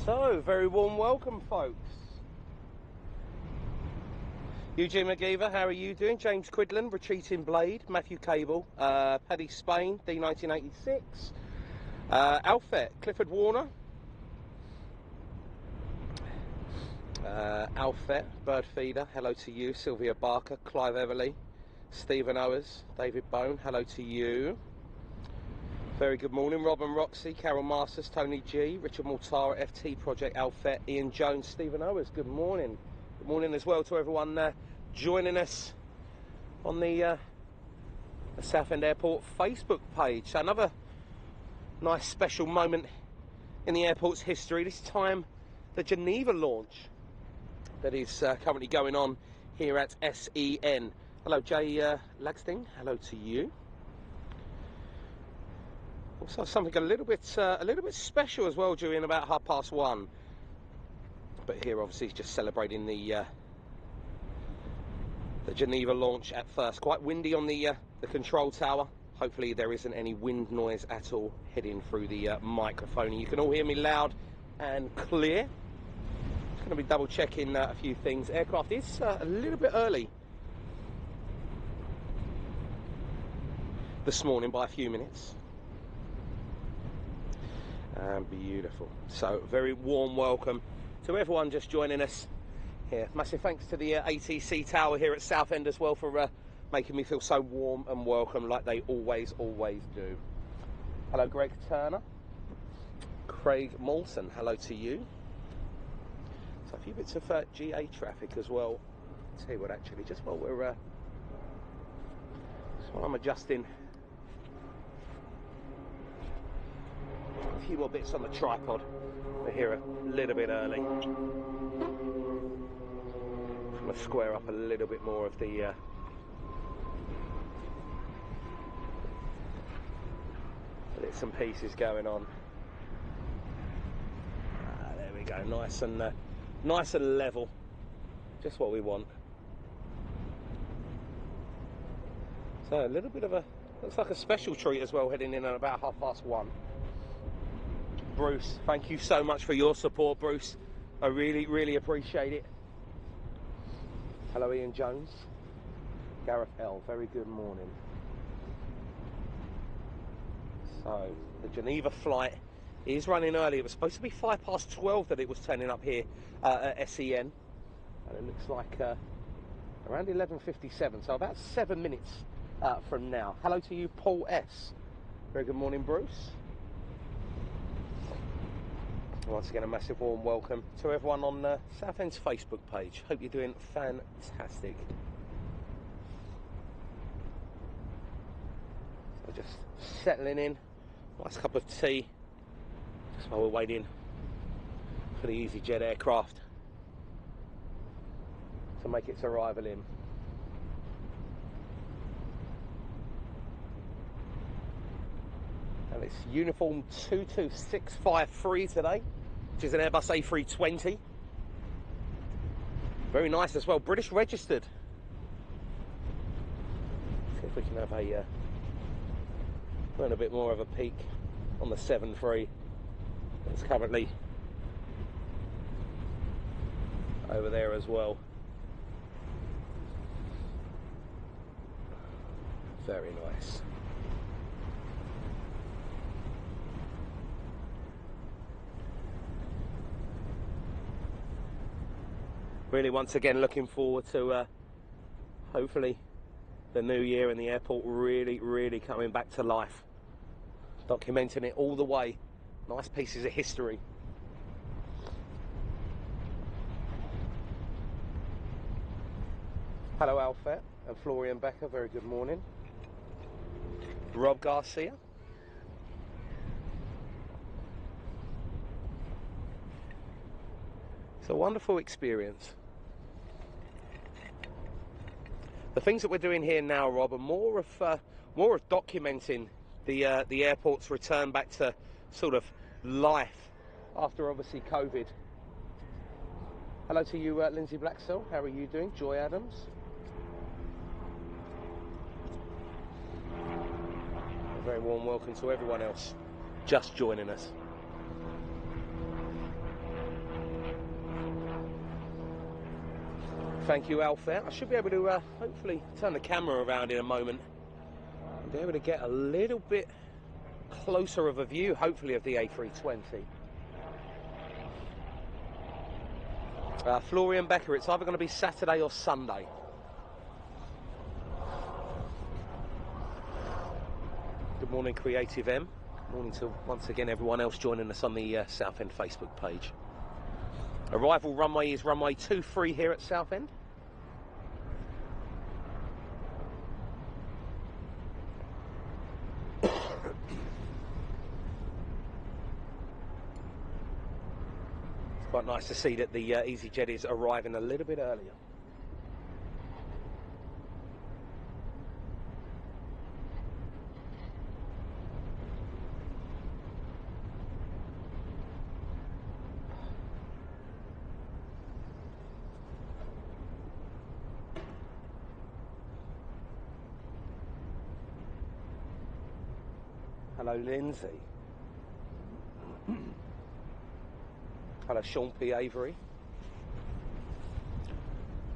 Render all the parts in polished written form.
So, very warm welcome, folks. Eugene McGeever, how are you doing? James Quidlan, Retreating Blade, Matthew Cable, Paddy Spain, D1986, Alfet, Clifford Warner, Alfet, Bird Feeder, hello to you, Sylvia Barker, Clive Everly, Stephen Owers, David Bone, hello to you. Very good morning, Rob and Roxy, Carol Masters, Tony G, Richard Mortara, FT Project, Alfet, Ian Jones, Stephen Owers, good morning. Good morning as well to everyone joining us on the Southend Airport Facebook page. So another nice special moment in the airport's history, this time the Geneva launch that is currently going on here at SEN. Hello Jay Lagsting, hello to you. Also something a little bit special as well during about 1:30. But here obviously is just celebrating the Geneva launch at first. Quite windy on the control tower. Hopefully there isn't any wind noise at all heading through the microphone. You can all hear me loud and clear. Just going to be double checking a few things. Aircraft is a little bit early this morning by a few minutes. Beautiful. So very warm welcome to everyone just joining us here. Massive thanks to the ATC Tower here at Southend as well for making me feel so warm and welcome like they always do. Hello Greg Turner, Craig Molson, hello to you. So a few bits of GA traffic as well. I'll tell you what, actually, just while I'm adjusting a few more bits on the tripod, we're here a little bit early. I'm going to square up a little bit more of the bits and pieces going on. There we go, nice and level, just what we want. So a little bit of looks like a special treat as well heading in at about 1:30. Bruce, thank you so much for your support, Bruce. I really appreciate it. Hello Ian Jones, Gareth L, very good morning. So the Geneva flight is running early. It was supposed to be 12:05 that it was turning up here at SEN, and it looks like around 11:57, so about 7 minutes from now. Hello to you, Paul S. Very good morning, Bruce. Once again, a massive warm welcome to everyone on Southend's Facebook page. Hope you're doing fantastic. So just settling in, nice cup of tea, just while we're waiting for the EasyJet aircraft to make its arrival in. And it's uniform 22653 today, which is an Airbus A320. Very nice as well, British registered. See if we can have a bit more of a peek on the 7.3. It's currently over there as well. Very nice. Really, once again, looking forward to hopefully the new year and the airport really coming back to life. Documenting it all the way. Nice pieces of history. Hello Alfet and Florian Becker, very good morning. Rob Garcia. It's a wonderful experience. The things that we're doing here now, Rob, are more of documenting the airport's return back to sort of life after obviously COVID. Hello to you, Lindsay Blacksell. How are you doing? Joy Adams. A very warm welcome to everyone else just joining us. Thank you, Alfred. I should be able to hopefully turn the camera around in a moment and be able to get a little bit closer of a view, hopefully, of the A320. Florian Becker, it's either going to be Saturday or Sunday. Good morning, Creative M. Good morning to, once again, everyone else joining us on the Southend Facebook page. Arrival runway is runway 23 here at Southend. It's quite nice to see that the EasyJet is arriving a little bit earlier. Hello, Lindsay. Hello, Sean P. Avery.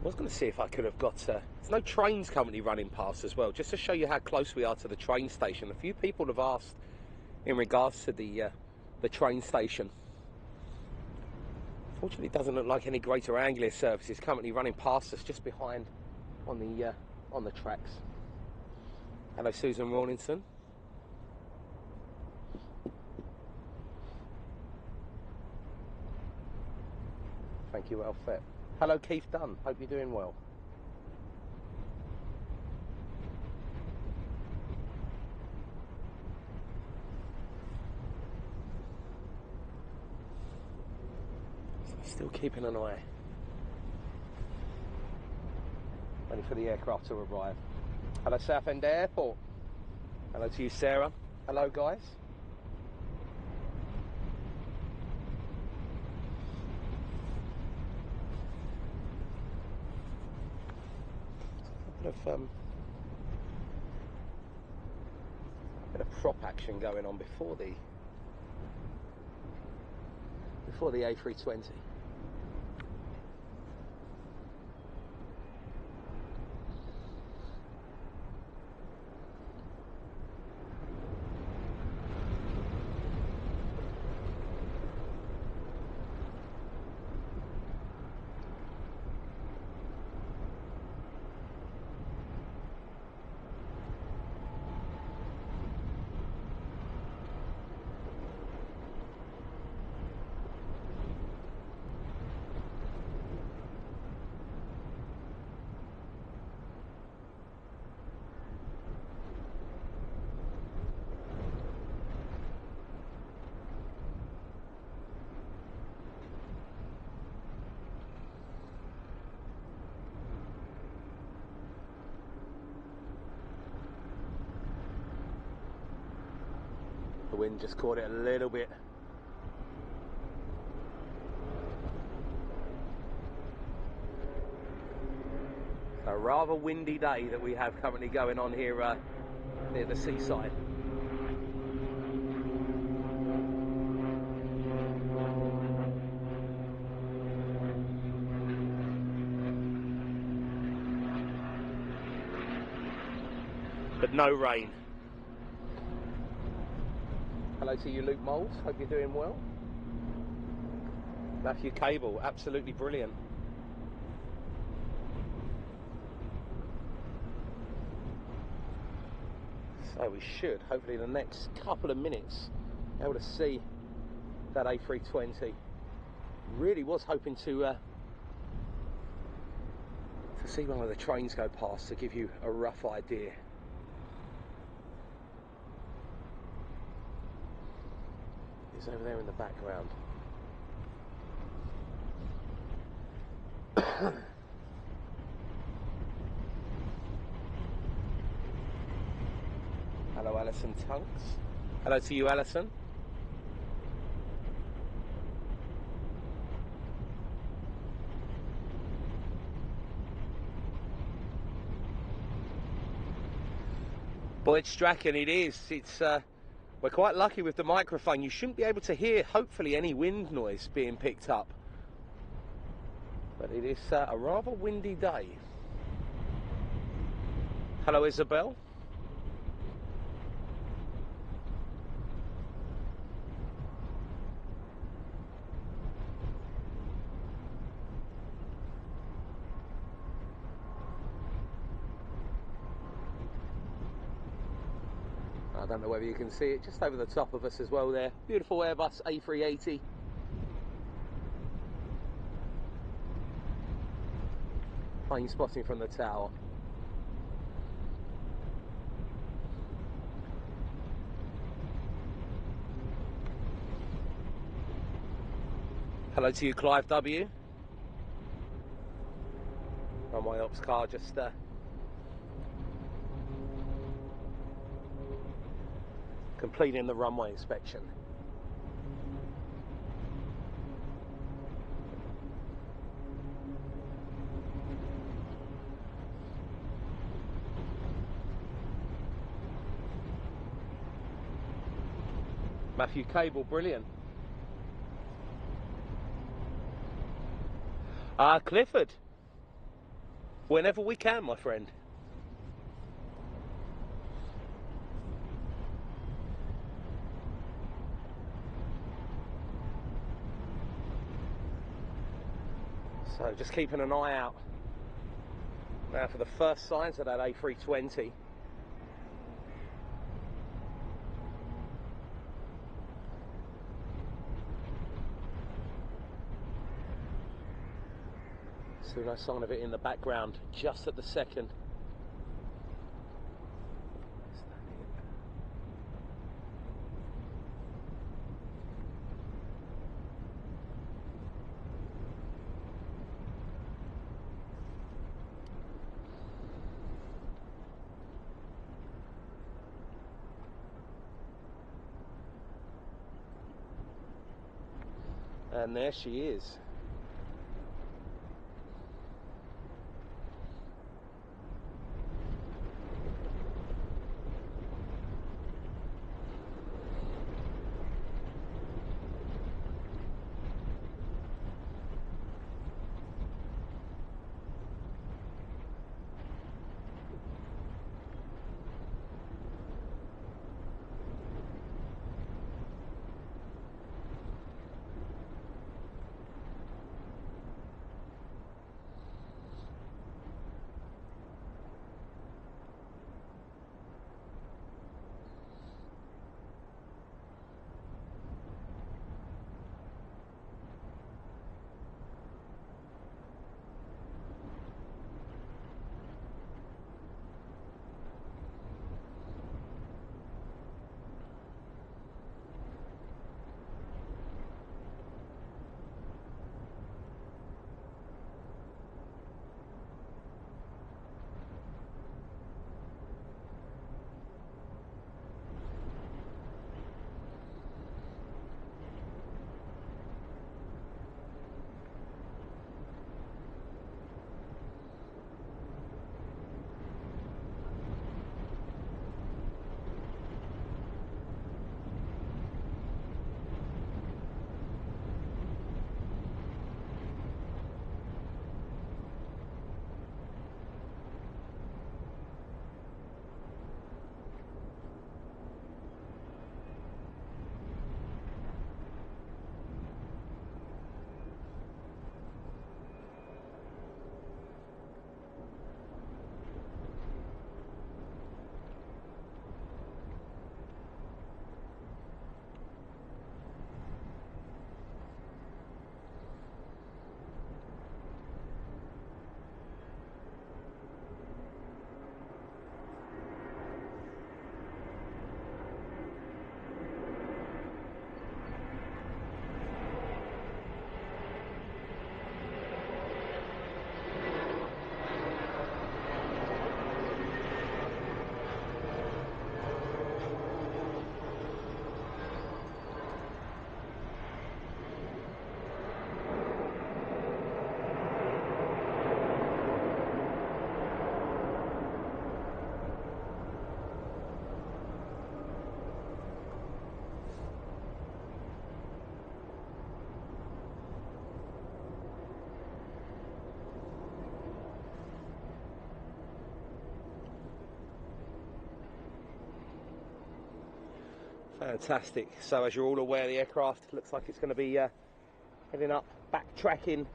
I was going to see if I could have got... there's no trains currently running past as well, just to show you how close we are to the train station. A few people have asked in regards to the train station. Fortunately, it doesn't look like any Greater Anglia service is currently running past us, just behind on the tracks. Hello, Susan Rawlinson. Thank you, Alfred. Hello, Keith Dunn. Hope you're doing well. Still keeping an eye. Waiting for the aircraft to arrive. Hello, Southend Airport. Hello to you, Sarah. Hello, guys. Bit of prop action going on before the A320. The wind just caught it a little bit. A rather windy day that we have currently going on here near the seaside. But no rain. Hello to you, Luke Moles. Hope you're doing well. Matthew Cable, absolutely brilliant. So we should, hopefully in the next couple of minutes, be able to see that A320. Really was hoping to see one of the trains go past to give you a rough idea. It's over there in the background. Hello, Alison Tunks. Hello to you, Alison. Boyd Strachan, it is. It's we're quite lucky with the microphone. You shouldn't be able to hear, hopefully, any wind noise being picked up. But it is a rather windy day. Hello, Isabel. I don't know whether you can see it just over the top of us as well there. Beautiful Airbus A380. Plane spotting from the tower. Hello to you, Clive W. Runway ops car just completing the runway inspection. Matthew Cable, brilliant. Clifford, whenever we can, my friend. So just keeping an eye out now for the first signs of that A320. Still no sign of it in the background, just at the second. And there she is. Fantastic. So as you're all aware, the aircraft looks like it's going to be heading up, backtracking,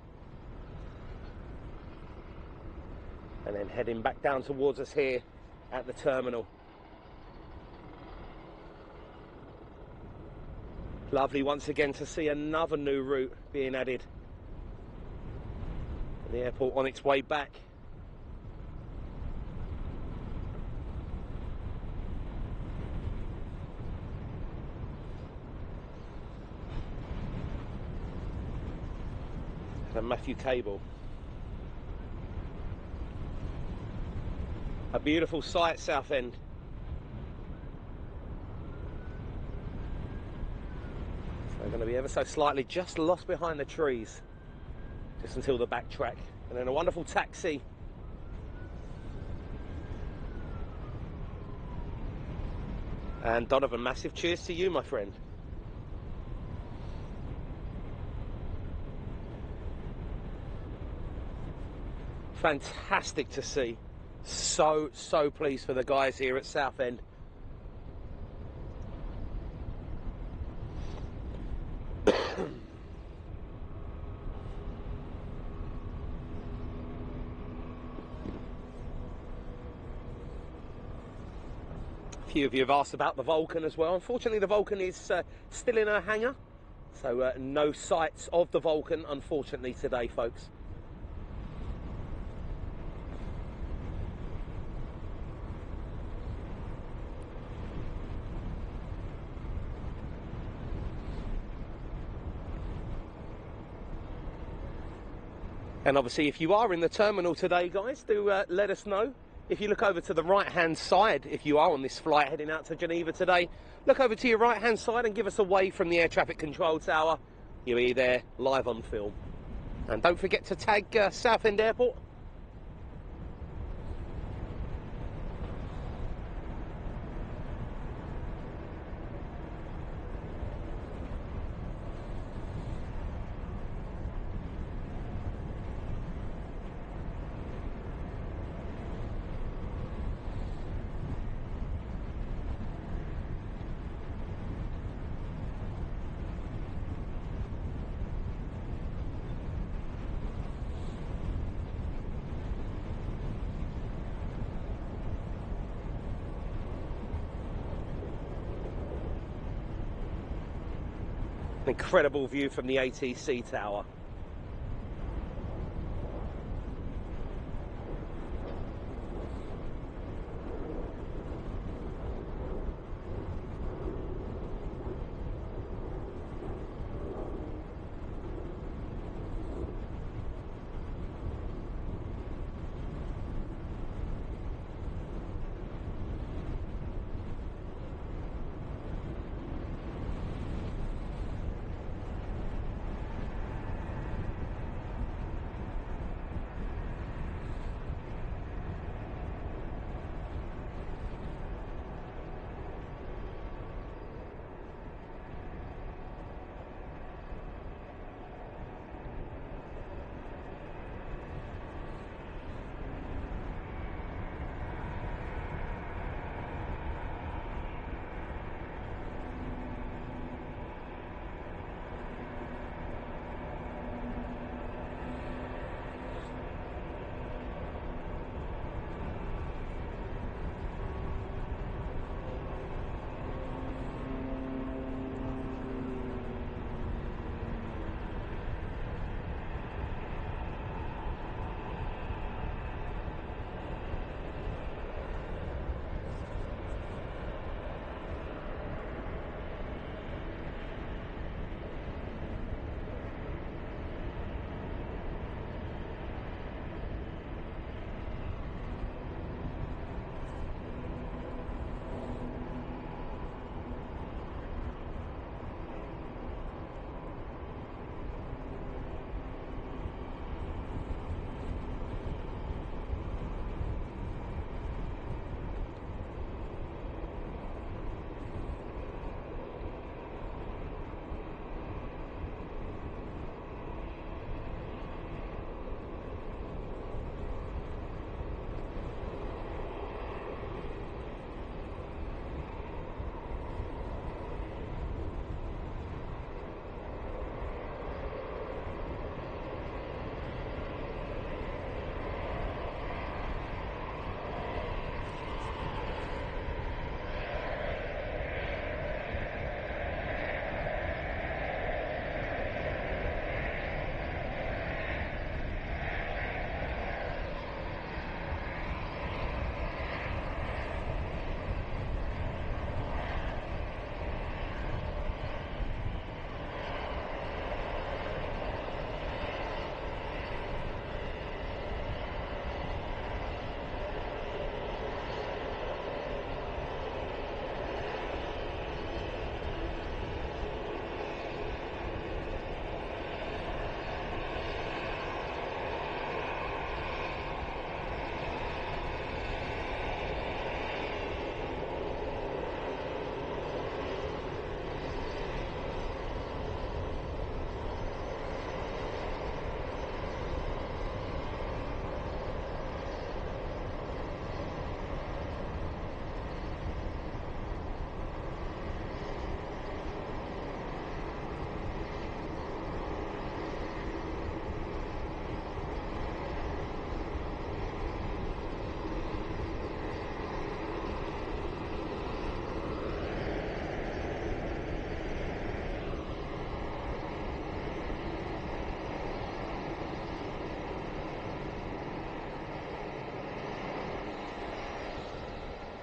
and then heading back down towards us here at the terminal. Lovely once again to see another new route being added. The airport on its way back. And Matthew Cable. A beautiful sight, Southend. So they're going to be ever so slightly just lost behind the trees, just until the backtrack, and then a wonderful taxi. And Donovan, massive cheers to you, my friend. Fantastic to see. So pleased for the guys here at Southend. A few of you have asked about the Vulcan as well. Unfortunately, the Vulcan is still in her hangar, so no sights of the Vulcan, unfortunately, today, folks. And obviously, if you are in the terminal today, guys, do let us know. If you look over to the right-hand side, if you are on this flight heading out to Geneva today, look over to your right-hand side and give us a wave from the air traffic control tower. You'll be there live on film. And don't forget to tag Southend Airport. Incredible view from the ATC tower.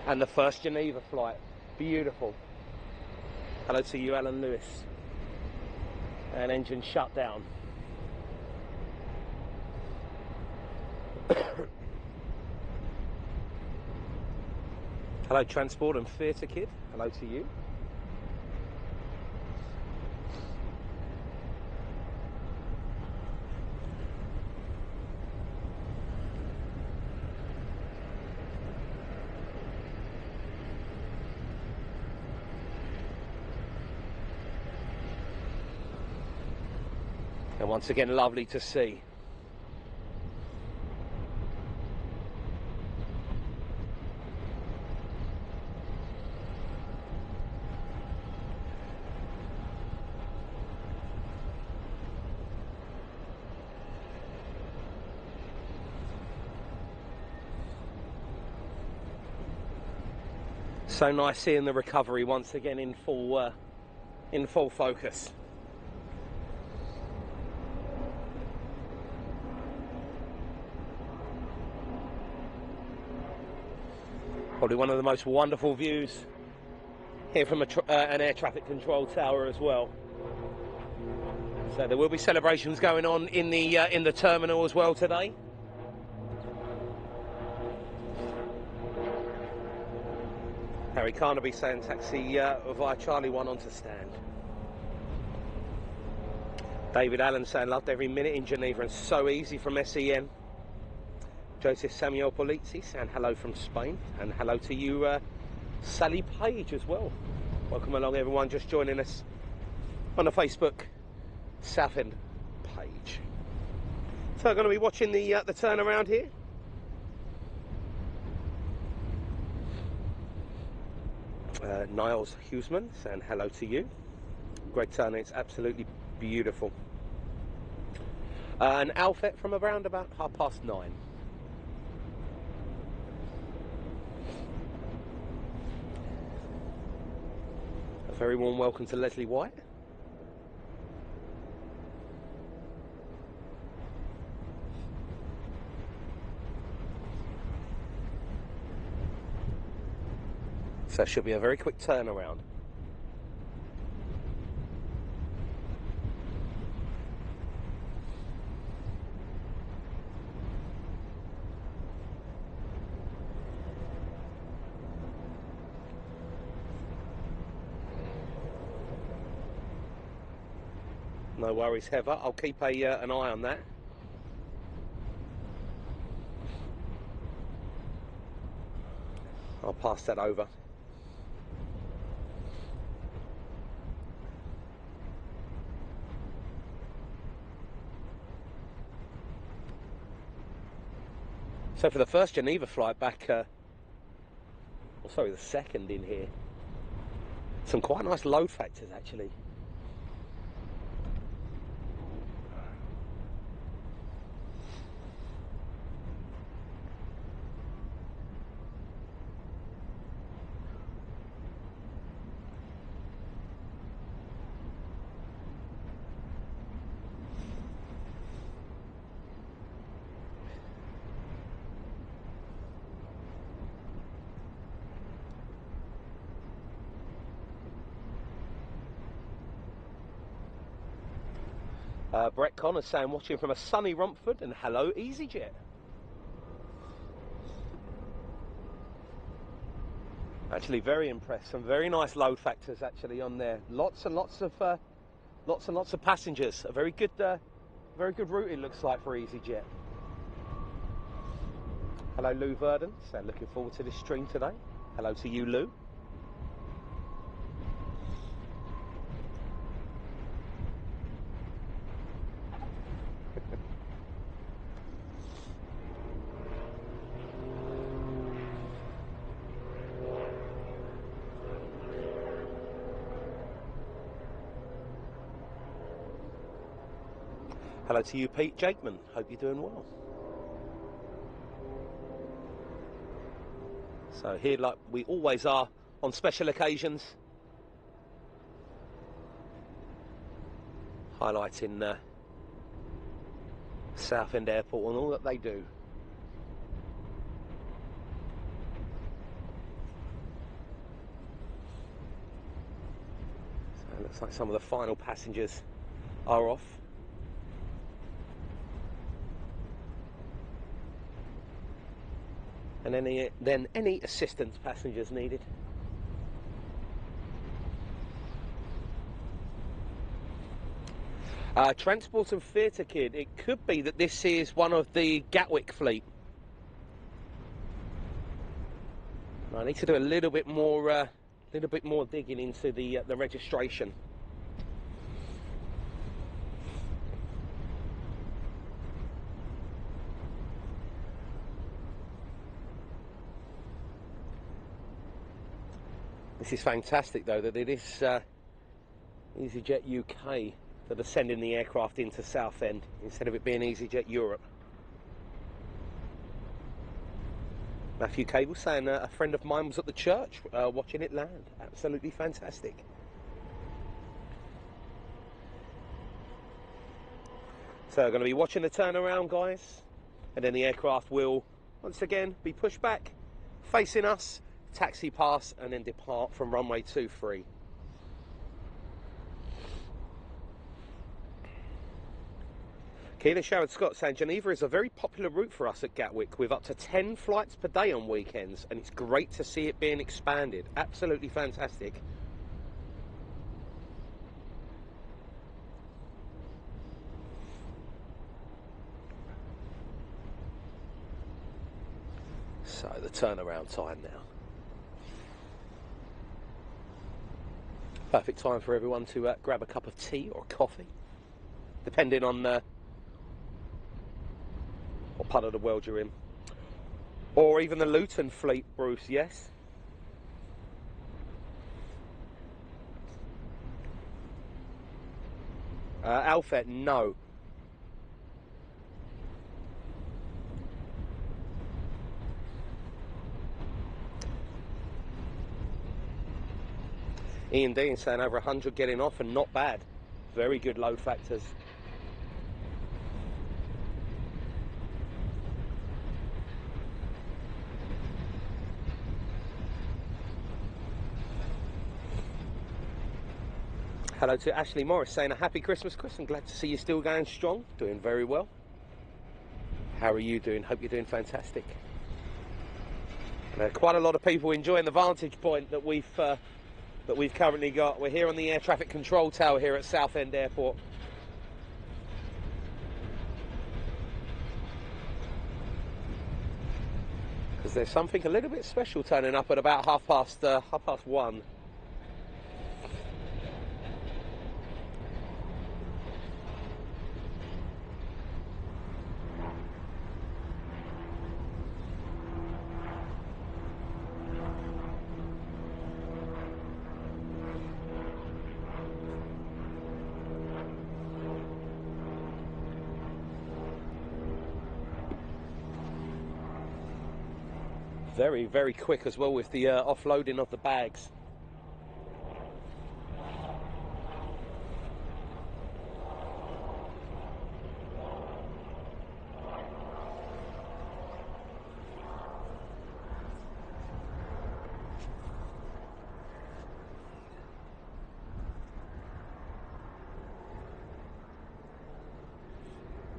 And the first Geneva flight. Beautiful. Hello to you, Alan Lewis. And engine shut down. Hello, Transport and Theatre Kid. Hello to you. And once again, lovely to see. So nice seeing the recovery once again in full focus. Probably one of the most wonderful views here from an air traffic control tower as well. So there will be celebrations going on in the terminal as well today. Harry Carnaby saying taxi via Charlie 1 onto stand. David Allen saying loved every minute in Geneva and so easy from SEN. Joseph Samuel Polizzi saying hello from Spain, and hello to you, Sally Page as well. Welcome along everyone just joining us on the Facebook Southend page. So I'm going to be watching the turnaround here. Niles Huseman saying hello to you. Great turn, it's absolutely beautiful. An Alfet from around about 9:30. A very warm welcome to Leslie White. So it should be a very quick turnaround. No worries, Heather. I'll keep an eye on that. I'll pass that over. So for the first Geneva flight back, the second in here, some quite nice load factors actually. Brett Connor saying watching from a sunny Romford, and hello EasyJet. Actually very impressed, some very nice load factors actually on there. Lots and lots of passengers. A very good route it looks like for EasyJet. Hello Lou Verdon, so looking forward to this stream today. Hello to you Lou. Hello to you, Pete Jakeman. Hope you're doing well. So here, like we always are on special occasions, highlighting Southend Airport and all that they do. It looks like some of the final passengers are off. And any assistance passengers needed. Transport and Theatre Kid. It could be that this is one of the Gatwick fleet. I need to do a little bit more digging into the registration. This is fantastic, though, that it is EasyJet UK that are sending the aircraft into Southend instead of it being EasyJet Europe. Matthew Cable saying a friend of mine was at the church watching it land. Absolutely fantastic. So we're going to be watching the turnaround, guys, and then the aircraft will once again be pushed back, facing us, taxi pass, and then depart from runway 23. Keelan Sherrod Scott saying Geneva is a very popular route for us at Gatwick with up to 10 flights per day on weekends, and it's great to see it being expanded. Absolutely fantastic. So the turnaround time now. Perfect time for everyone to grab a cup of tea or coffee, depending on what part of the world you're in. Or even the Luton fleet, Bruce, yes? Alfred, no. Ian Dean saying over 100 getting off and not bad. Very good load factors. Hello to Ashley Morris saying a happy Christmas, Chris. I'm glad to see you still going strong, doing very well. How are you doing? Hope you're doing fantastic. Quite a lot of people enjoying the vantage point that we've currently got. We're here on the air traffic control tower here at Southend Airport. Because there's something a little bit special turning up at about half past 1. Very, very quick as well with the offloading of the bags.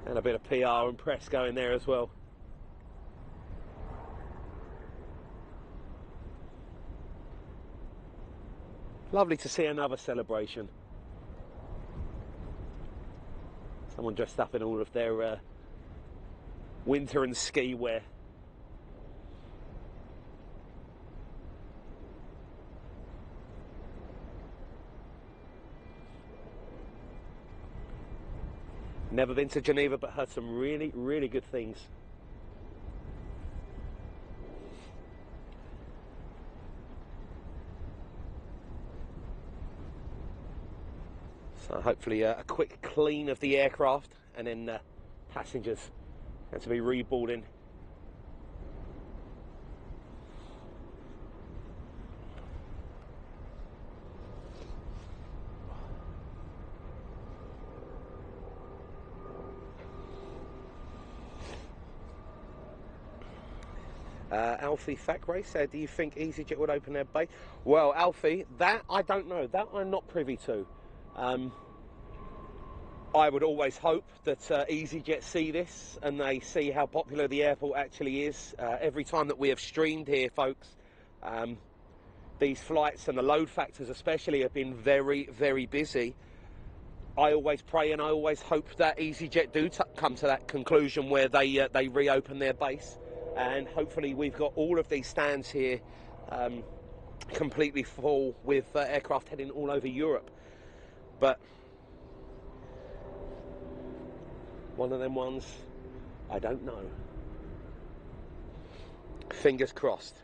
And a bit of PR and press going there as well. Lovely to see another celebration. Someone dressed up in all of their winter and ski wear. Never been to Geneva, but heard some really, really good things. So hopefully a quick clean of the aircraft, and then passengers have to be reboarding. Alfie Thackeray said, do you think EasyJet would open their base? Well, Alfie, that I don't know. That I'm not privy to. I would always hope that EasyJet see this and they see how popular the airport actually is. Every time that we have streamed here, folks, these flights and the load factors especially have been very, very busy. I always pray and I always hope that EasyJet do come to that conclusion where they reopen their base, and hopefully we've got all of these stands here completely full with aircraft heading all over Europe. But one of them ones, I don't know. Fingers crossed.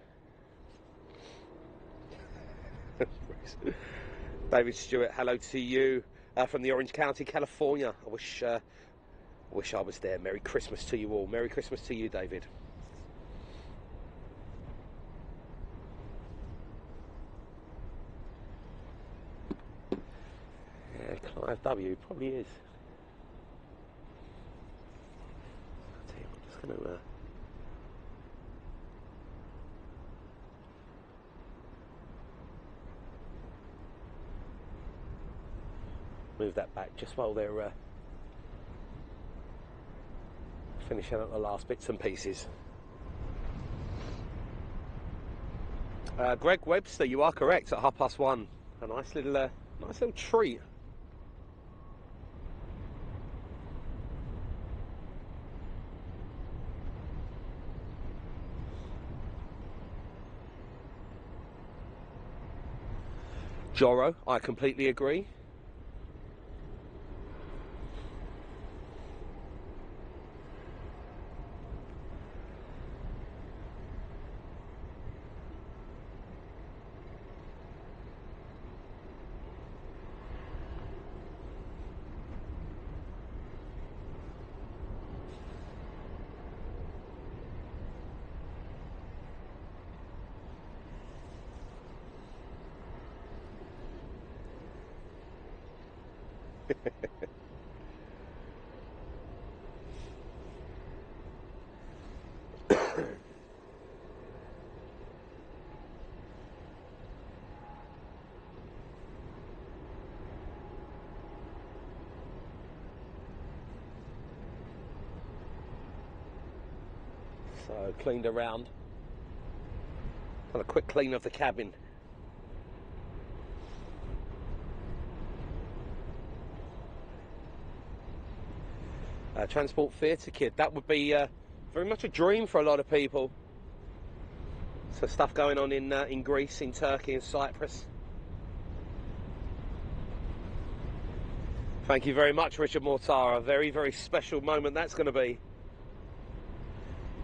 David Stewart, hello to you from the Orange County, California. I wish I was there. Merry Christmas to you all. Merry Christmas to you, David. Yeah, Clive W probably is. I'm just going to move that back just while they're finishing up the last bits and pieces. Greg Webster, you are correct, at 1:30. A nice little treat. Joro, I completely agree. So cleaned around. Got a quick clean of the cabin. Transport theatre kid, that would be very much a dream for a lot of people. So stuff going on in Greece, in Turkey, in Cyprus. Thank you very much, Richard Mortara. A very, very special moment that's going to be.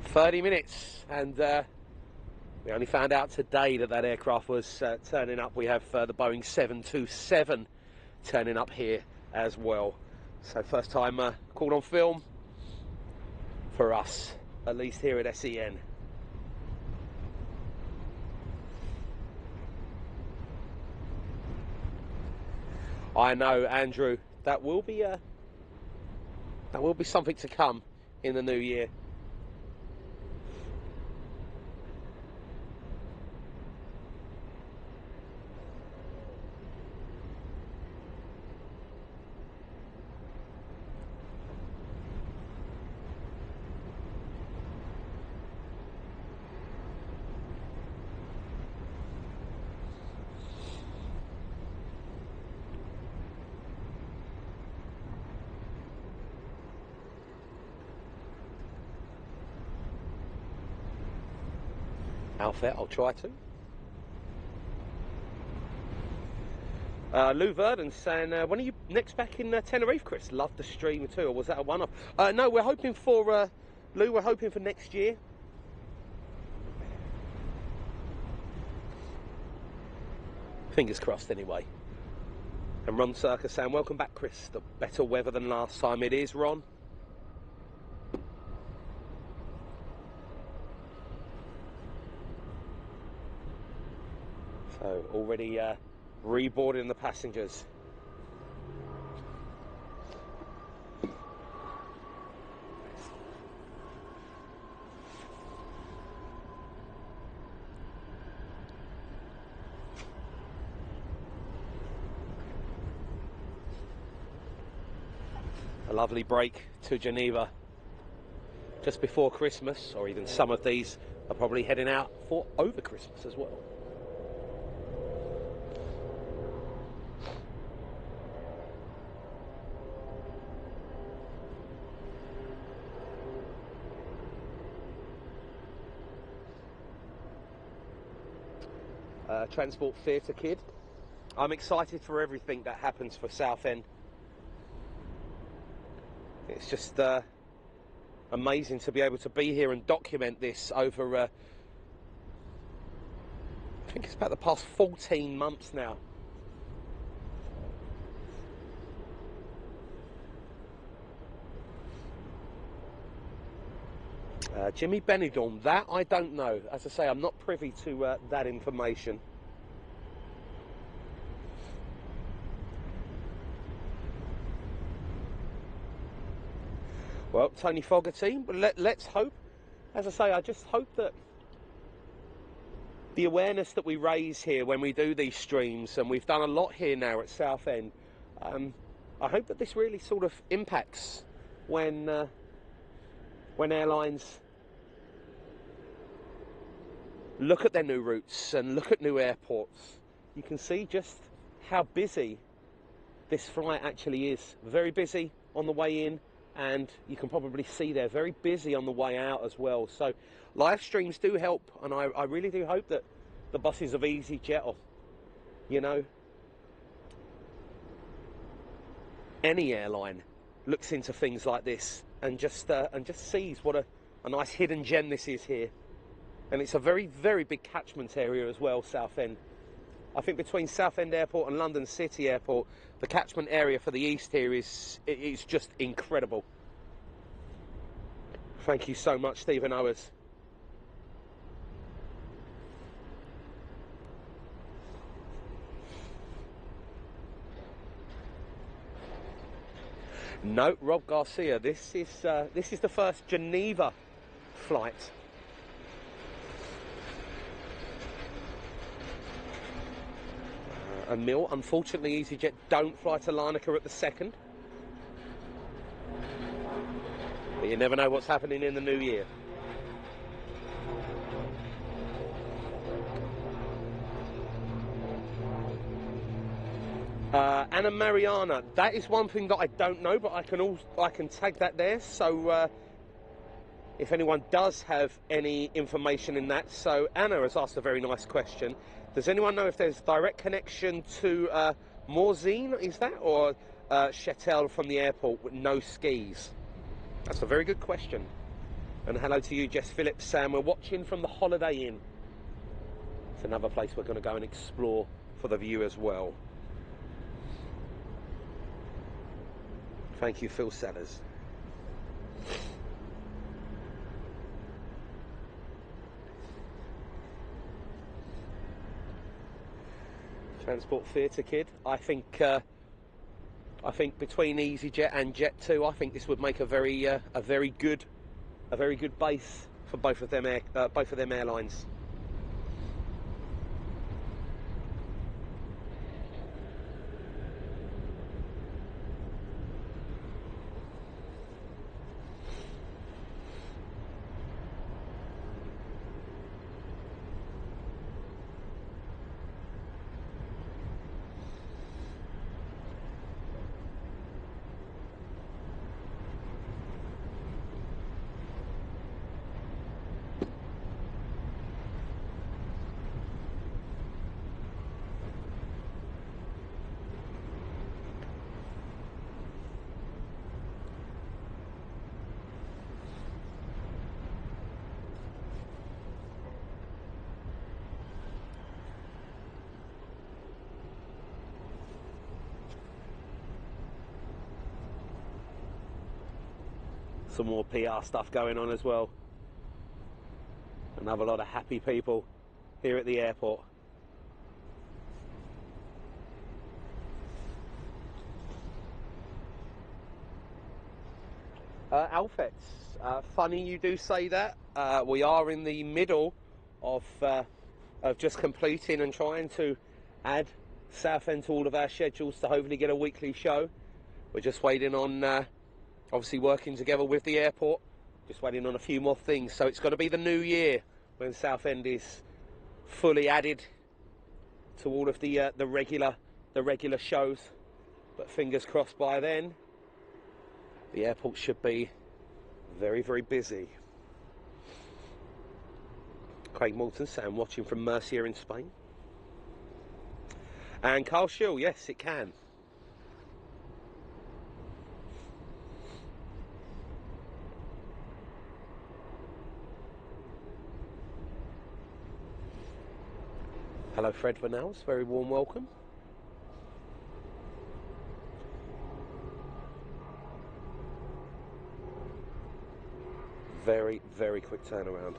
30 minutes, and we only found out today that that aircraft was turning up. We have the Boeing 727 turning up here as well. So first time caught on film for us, at least here at SEN. I know, Andrew, that will be something to come in the new year. Outfit, I'll try to. Lou Verdon saying, when are you next back in Tenerife, Chris? Love the stream too, or was that a one-off? No, we're hoping for, Lou, we're hoping for next year. Fingers crossed anyway. And Ron Circus saying, welcome back, Chris. The better weather than last time. It is, Ron. So already reboarding the passengers. A lovely break to Geneva just before Christmas, or even some of these are probably heading out for over Christmas as well. Transport Theatre Kid. I'm excited for everything that happens for Southend. It's just amazing to be able to be here and document this over, I think it's about the past 14 months now. Jimmy Benidorm, that I don't know. As I say, I'm not privy to that information. Well, Tony Fogarty, but let's hope. As I say, I just hope that the awareness that we raise here when we do these streams, and we've done a lot here now at Southend, I hope that this really sort of impacts when airlines look at their new routes and look at new airports. You can see just how busy this flight actually is. Very busy on the way in, and you can probably see they're very busy on the way out as well. So live streams do help, and I really do hope that the bosses of EasyJet, or you know, any airline, looks into things like this and just sees what a nice hidden gem this is here. And it's a very, very big catchment area as well, Southend. I think between Southend Airport and London City Airport, the catchment area for the east here is just incredible. Thank you so much, Stephen Owers. No, Rob Garcia, this is the first Geneva flight. And Mill, unfortunately, EasyJet don't fly to Larnaca at the second. But you never know what's happening in the new year. Anna Mariana, that is one thing that I don't know, but I can tag that there. So if anyone does have any information in that. So Anna has asked a very nice question. Does anyone know if there's direct connection to Morzine, is that, or Shetel from the airport with no skis? That's a very good question. And hello to you, Jess Phillips. Sam, we're watching from the Holiday Inn. It's another place we're going to go and explore for the view as well. Thank you, Phil Sellers. Transport Theatre Kid. I think between EasyJet and Jet2, I think this would make a very good base for both of them airlines. Some more PR stuff going on as well. Another lot of happy people here at the airport. Alfets, funny you do say that. We are in the middle of just completing and trying to add Southend to all of our schedules to hopefully get a weekly show. We're just waiting on obviously working together with the airport, just waiting on a few more things. So it's got to be the new year when Southend is fully added to all of the regular shows. But fingers crossed by then, the airport should be very, very busy. Craig Moulton saying watching from Murcia in Spain. And Carl Schill, yes, it can. Hello, Fred Vernels, very warm welcome. Very, very quick turnaround.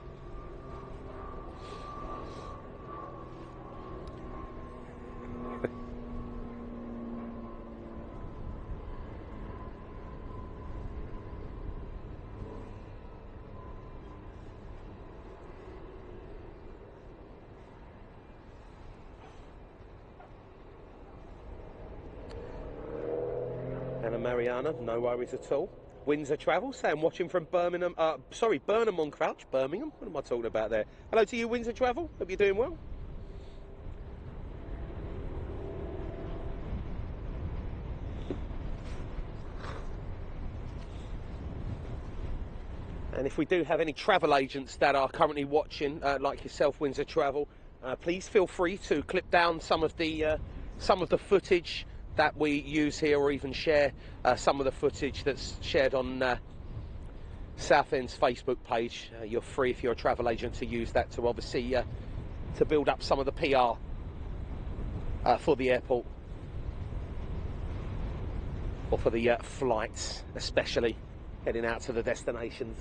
Anna Mariana, no worries at all. Windsor Travel saying watching from Birmingham, Burnham on Crouch, Birmingham. What am I talking about there? Hello to you, Windsor Travel. Hope you're doing well. And if we do have any travel agents that are currently watching, like yourself, Windsor Travel, please feel free to clip down some of the footage that we use here, or even share some of the footage that's shared on Southend's Facebook page. You're free, if you're a travel agent, to use that to obviously to build up some of the PR for the airport, or for the flights, especially heading out to the destinations.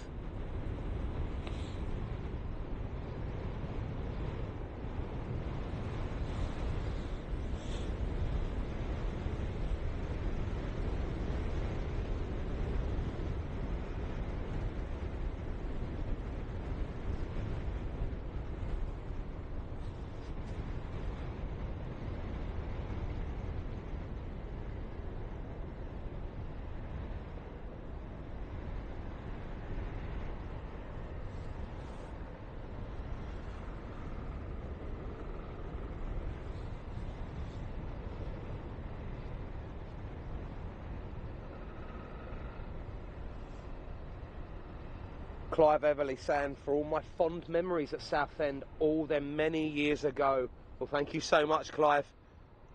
Clive Everly saying, for all my fond memories at Southend, all them many years ago. Well, thank you so much, Clive.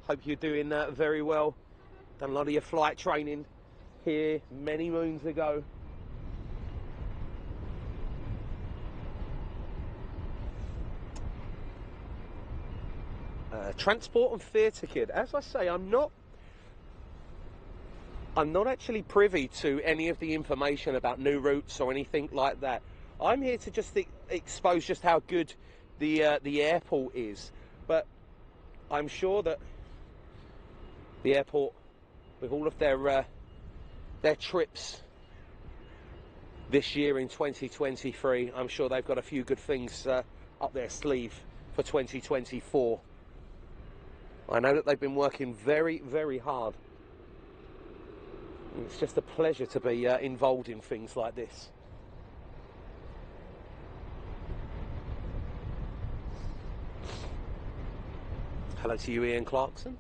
Hope you're doing very well. Done a lot of your flight training here many moons ago. Transport and fare ticket. As I say, I'm not actually privy to any of the information about new routes or anything like that. I'm here to just expose just how good the airport is. But I'm sure that the airport, with all of their trips this year in 2023, I'm sure they've got a few good things up their sleeve for 2024. I know that they've been working very, very hard. It's just a pleasure to be involved in things like this. Hello to you, Ian Clarkson.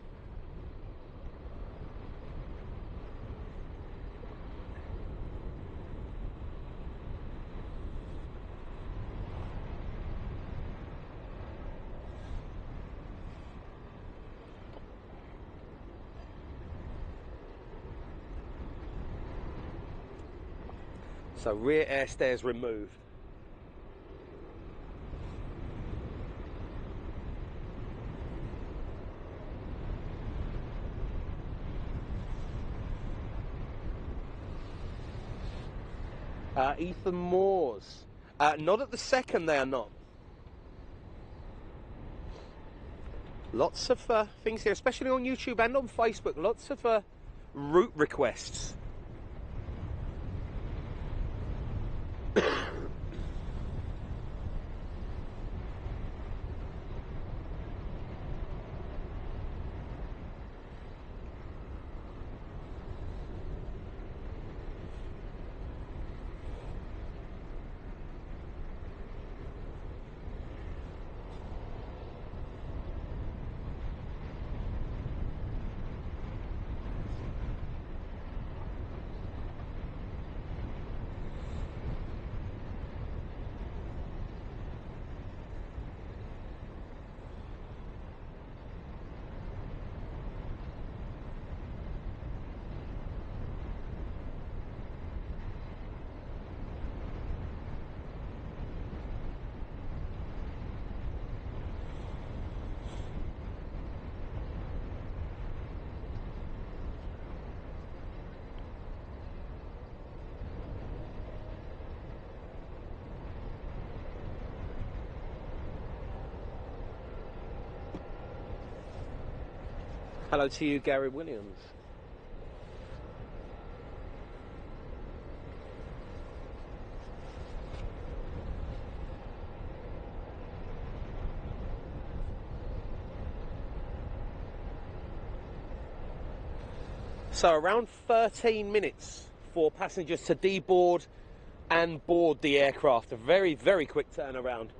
So rear air stairs removed. Ethan Moores. Not at the second, they are not. Lots of things here, especially on YouTube and on Facebook. Lots of route requests. Hello to you, Gary Williams. So around 13 minutes for passengers to deboard and board the aircraft. A very, very quick turnaround.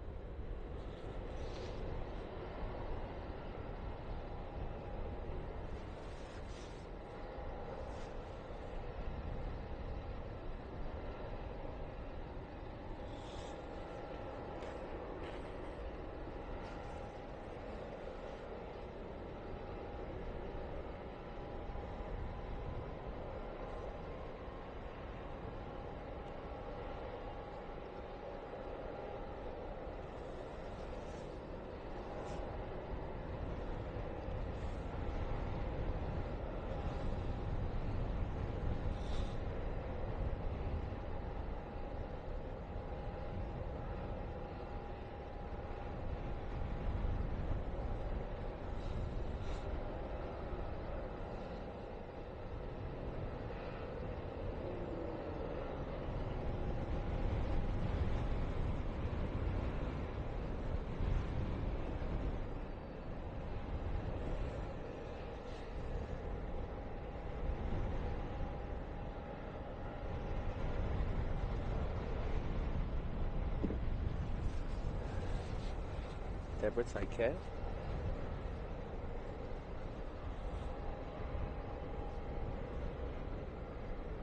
Deborah, take care.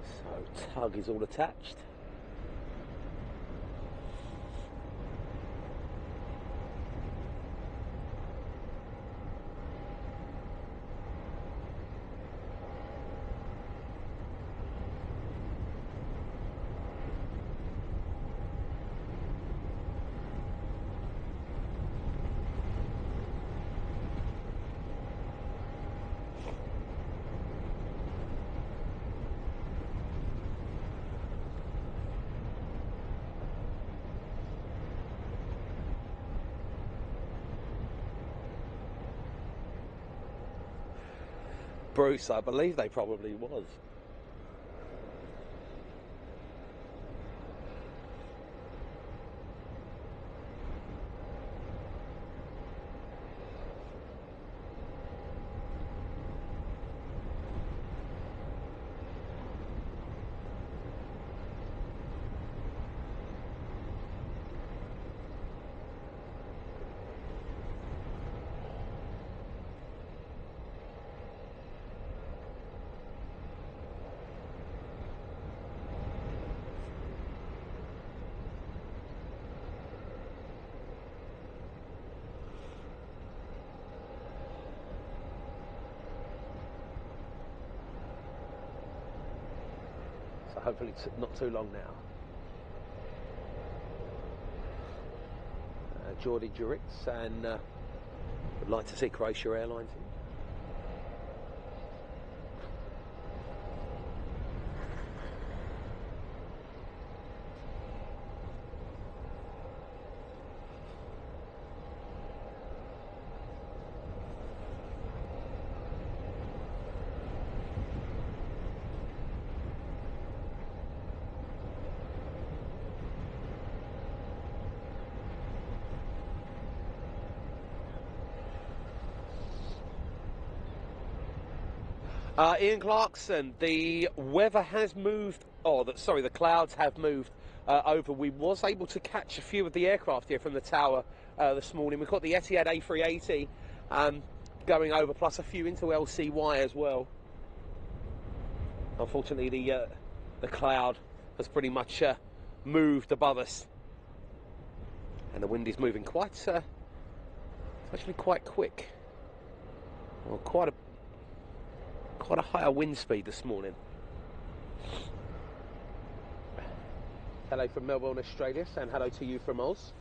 So, tug is all attached. Bruce, I believe they probably was. So hopefully not too long now. Geordie Juritz, and would like to see Croatia Airlines in. Ian Clarkson, the weather has moved, the clouds have moved over. We was able to catch a few of the aircraft here from the tower this morning. We've got the Etihad A380 going over, plus a few into LCY as well. Unfortunately, the cloud has pretty much moved above us, and the wind is moving quite, it's actually quite quick. Well, quite a higher wind speed this morning. Hello from Melbourne, Australia, and hello to you from Oz.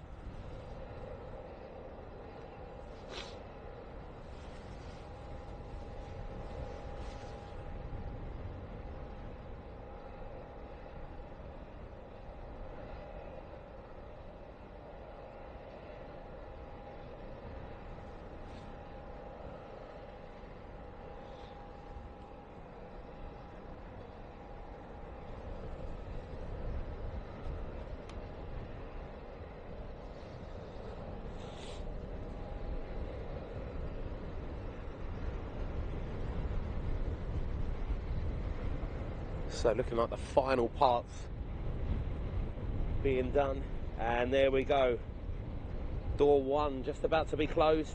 So looking like the final parts being done, and there we go. Door 1 just about to be closed.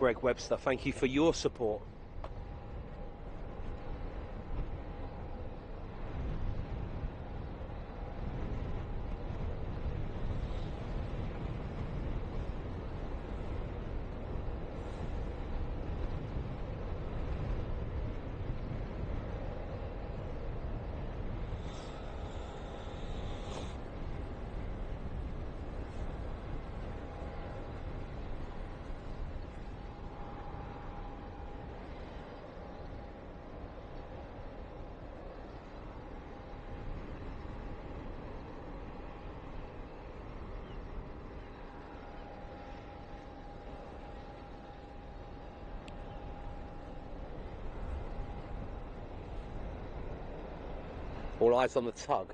Greg Webster, thank you for your support. All eyes on the tug.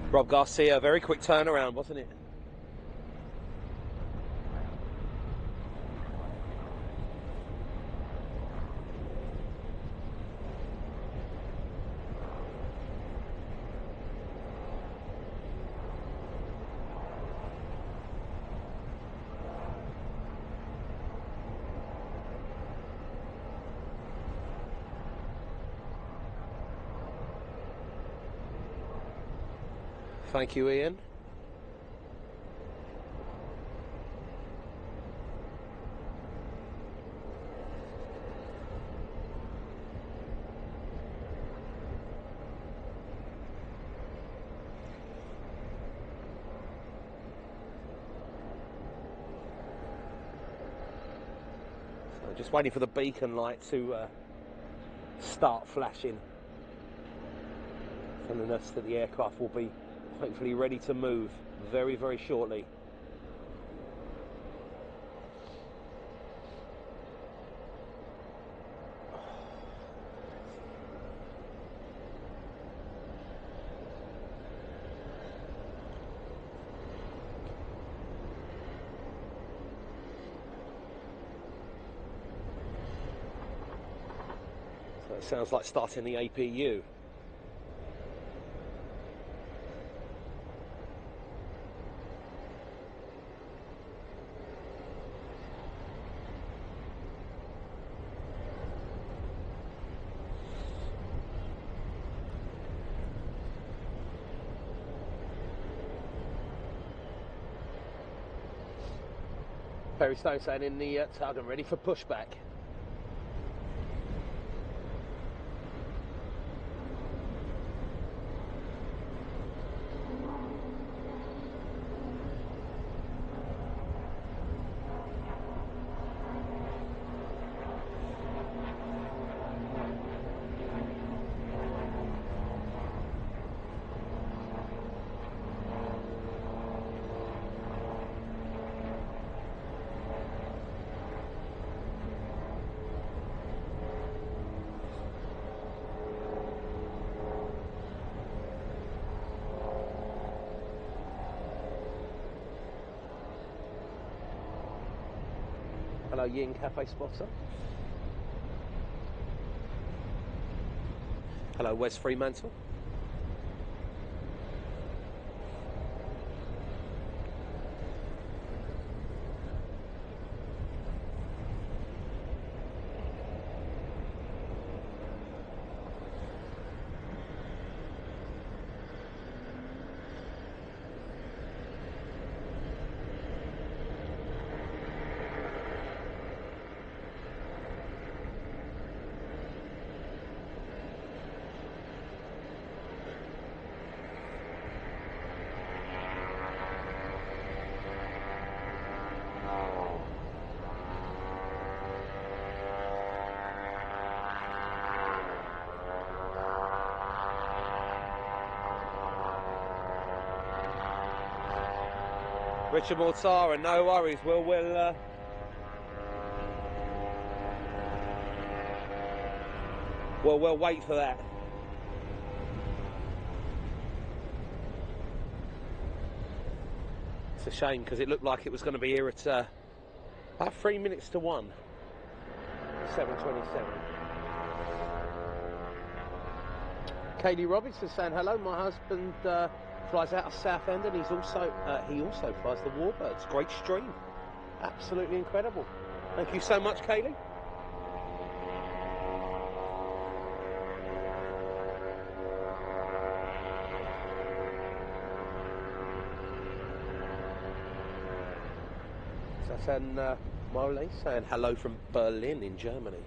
Rob Garcia, very quick turnaround, wasn't it? Thank you, Ian. So just waiting for the beacon light to start flashing. Telling us that the aircraft will be hopefully ready to move very, very shortly. So it sounds like starting the APU. Perry Stone saying in the tug, I'm ready for pushback. Hello, Yin Cafe Spotter. Hello, Wes Fremantle. Richard Mortara, no worries. We'll wait for that. It's a shame because it looked like it was going to be here at about 3 minutes to 1. 7:27. Kaylee Robinson saying hello. My husband flies out of Southend, and he also flies the Warbirds. Great stream, absolutely incredible. Thank you so much, Kaylee. And Marley saying hello from Berlin in Germany.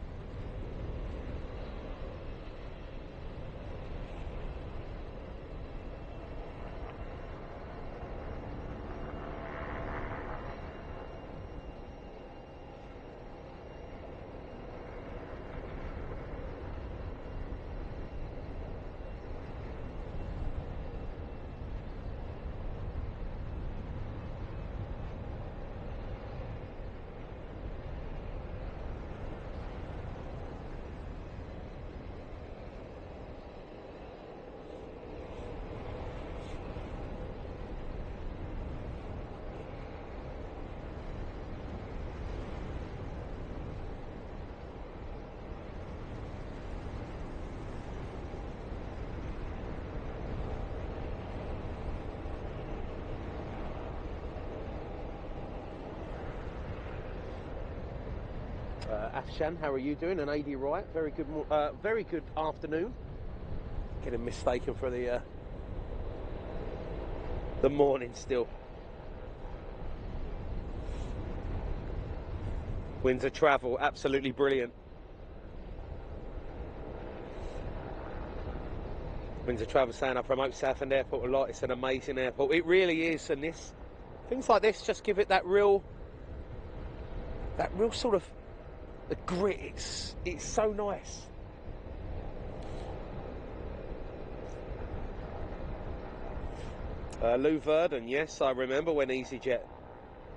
Afshan, how are you doing? And AD Wright, very good afternoon. Getting mistaken for the morning still. Windsor travel, absolutely brilliant. Windsor travel saying I promote Southend Airport a lot. It's an amazing airport. It really is, and things like this just give it that real sort of the grit. It's so nice. Lou Verdon, yes, I remember when EasyJet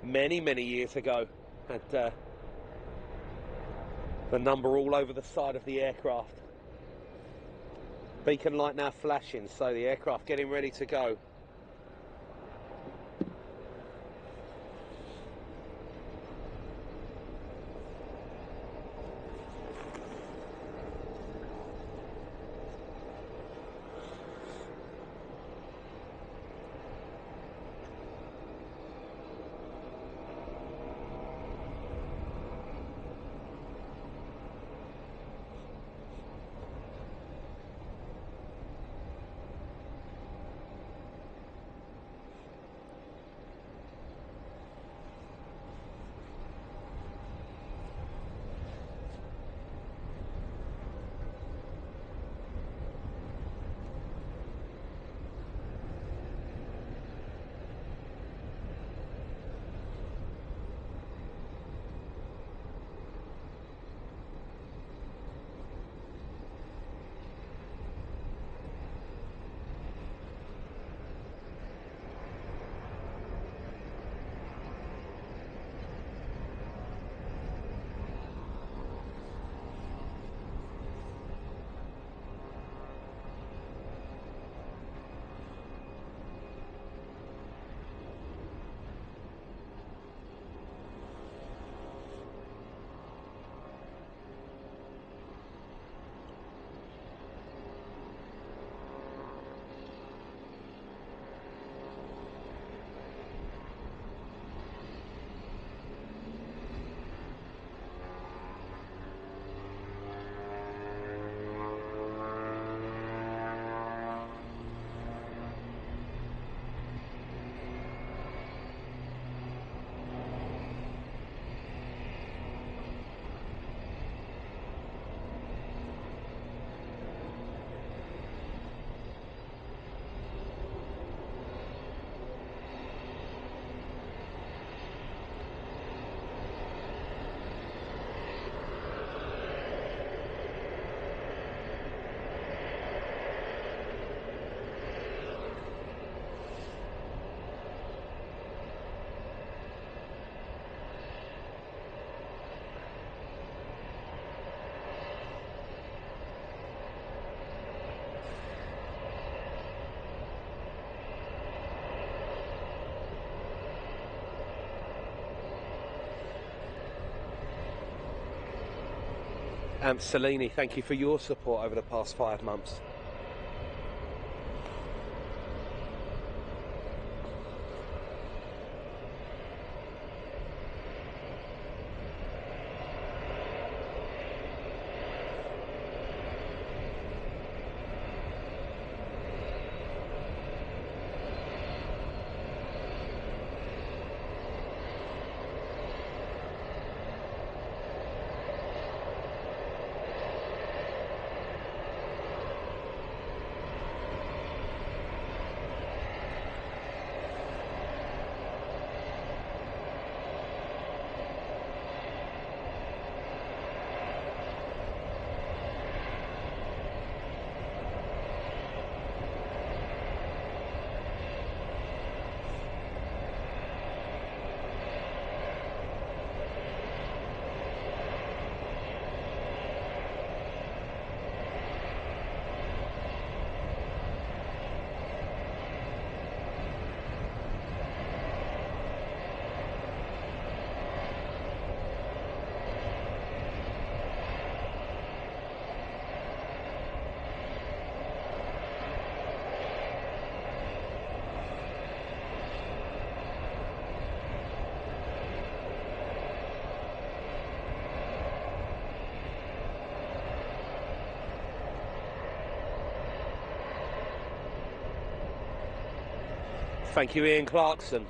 many years ago had the number all over the side of the aircraft. Beacon light now flashing, so the aircraft getting ready to go. Salini, thank you for your support over the past 5 months. Thank you, Ian Clarkson.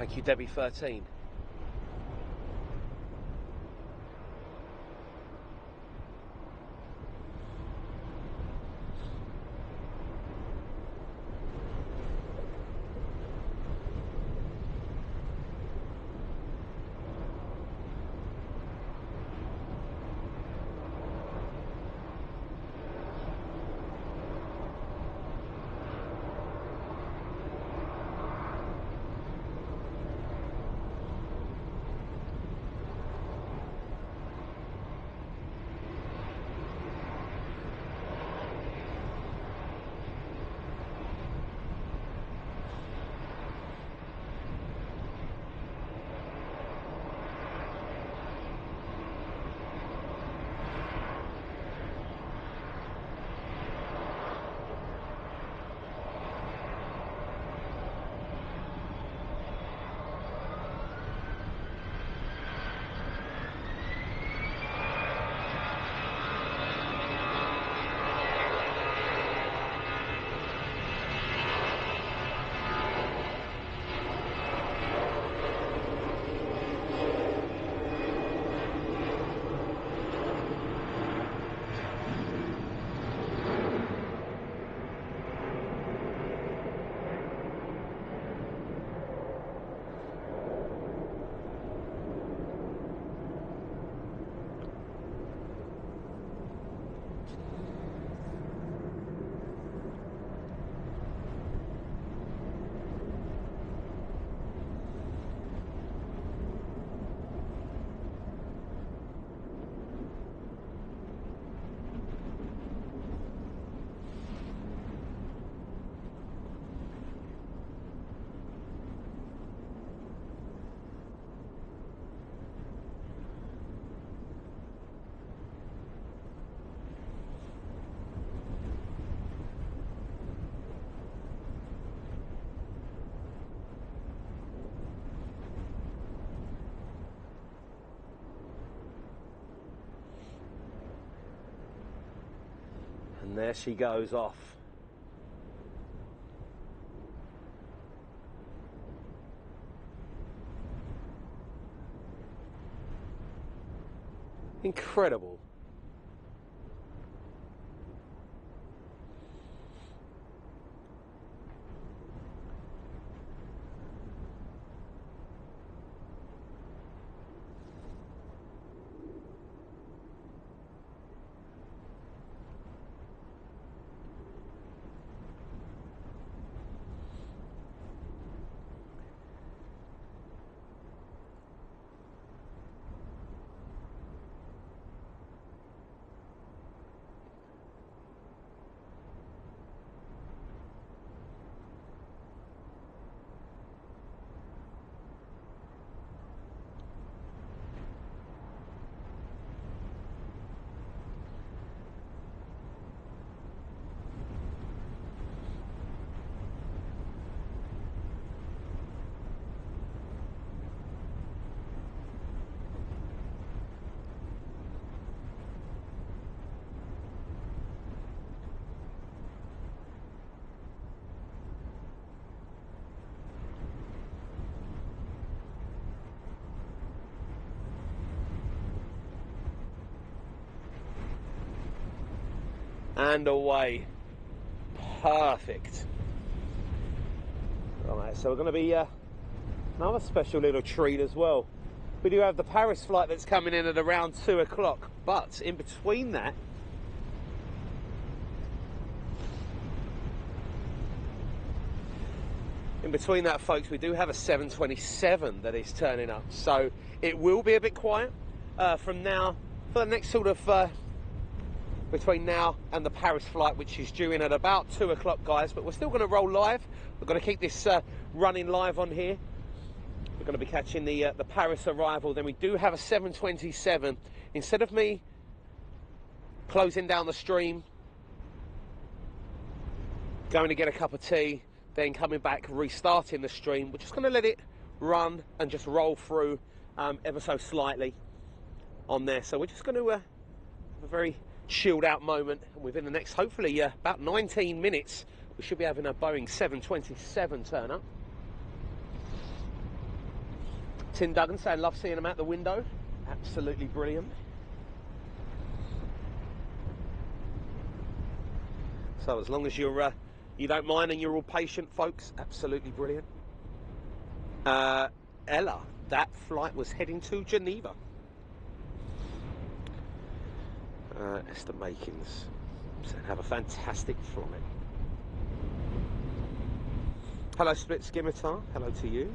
Thank you, Debbie 13. And there she goes off. Incredible. And away. Perfect. Right, so we're going to be another special little treat as well. We do have the Paris flight that's coming in at around 2 o'clock, but in between that, folks, we do have a 727 that is turning up, so it will be a bit quiet from now for the next sort of between now and the Paris flight, which is due in at about 2 o'clock, guys. But we're still going to roll live. We're going to keep this running live on here. We're going to be catching the Paris arrival. Then we do have a 727. Instead of me closing down the stream, going to get a cup of tea, then coming back, restarting the stream, we're just going to let it run and just roll through ever so slightly on there. So we're just going to have a very chilled out moment, and within the next hopefully about 19 minutes we should be having a Boeing 727 turn up. Tim Duggan saying love seeing them out the window. Absolutely brilliant. So as long as you're you don't mind and you're all patient, folks, absolutely brilliant. Ella, that flight was heading to Geneva. Esther Makins said have a fantastic flight. Hello Split Scimitar, hello to you.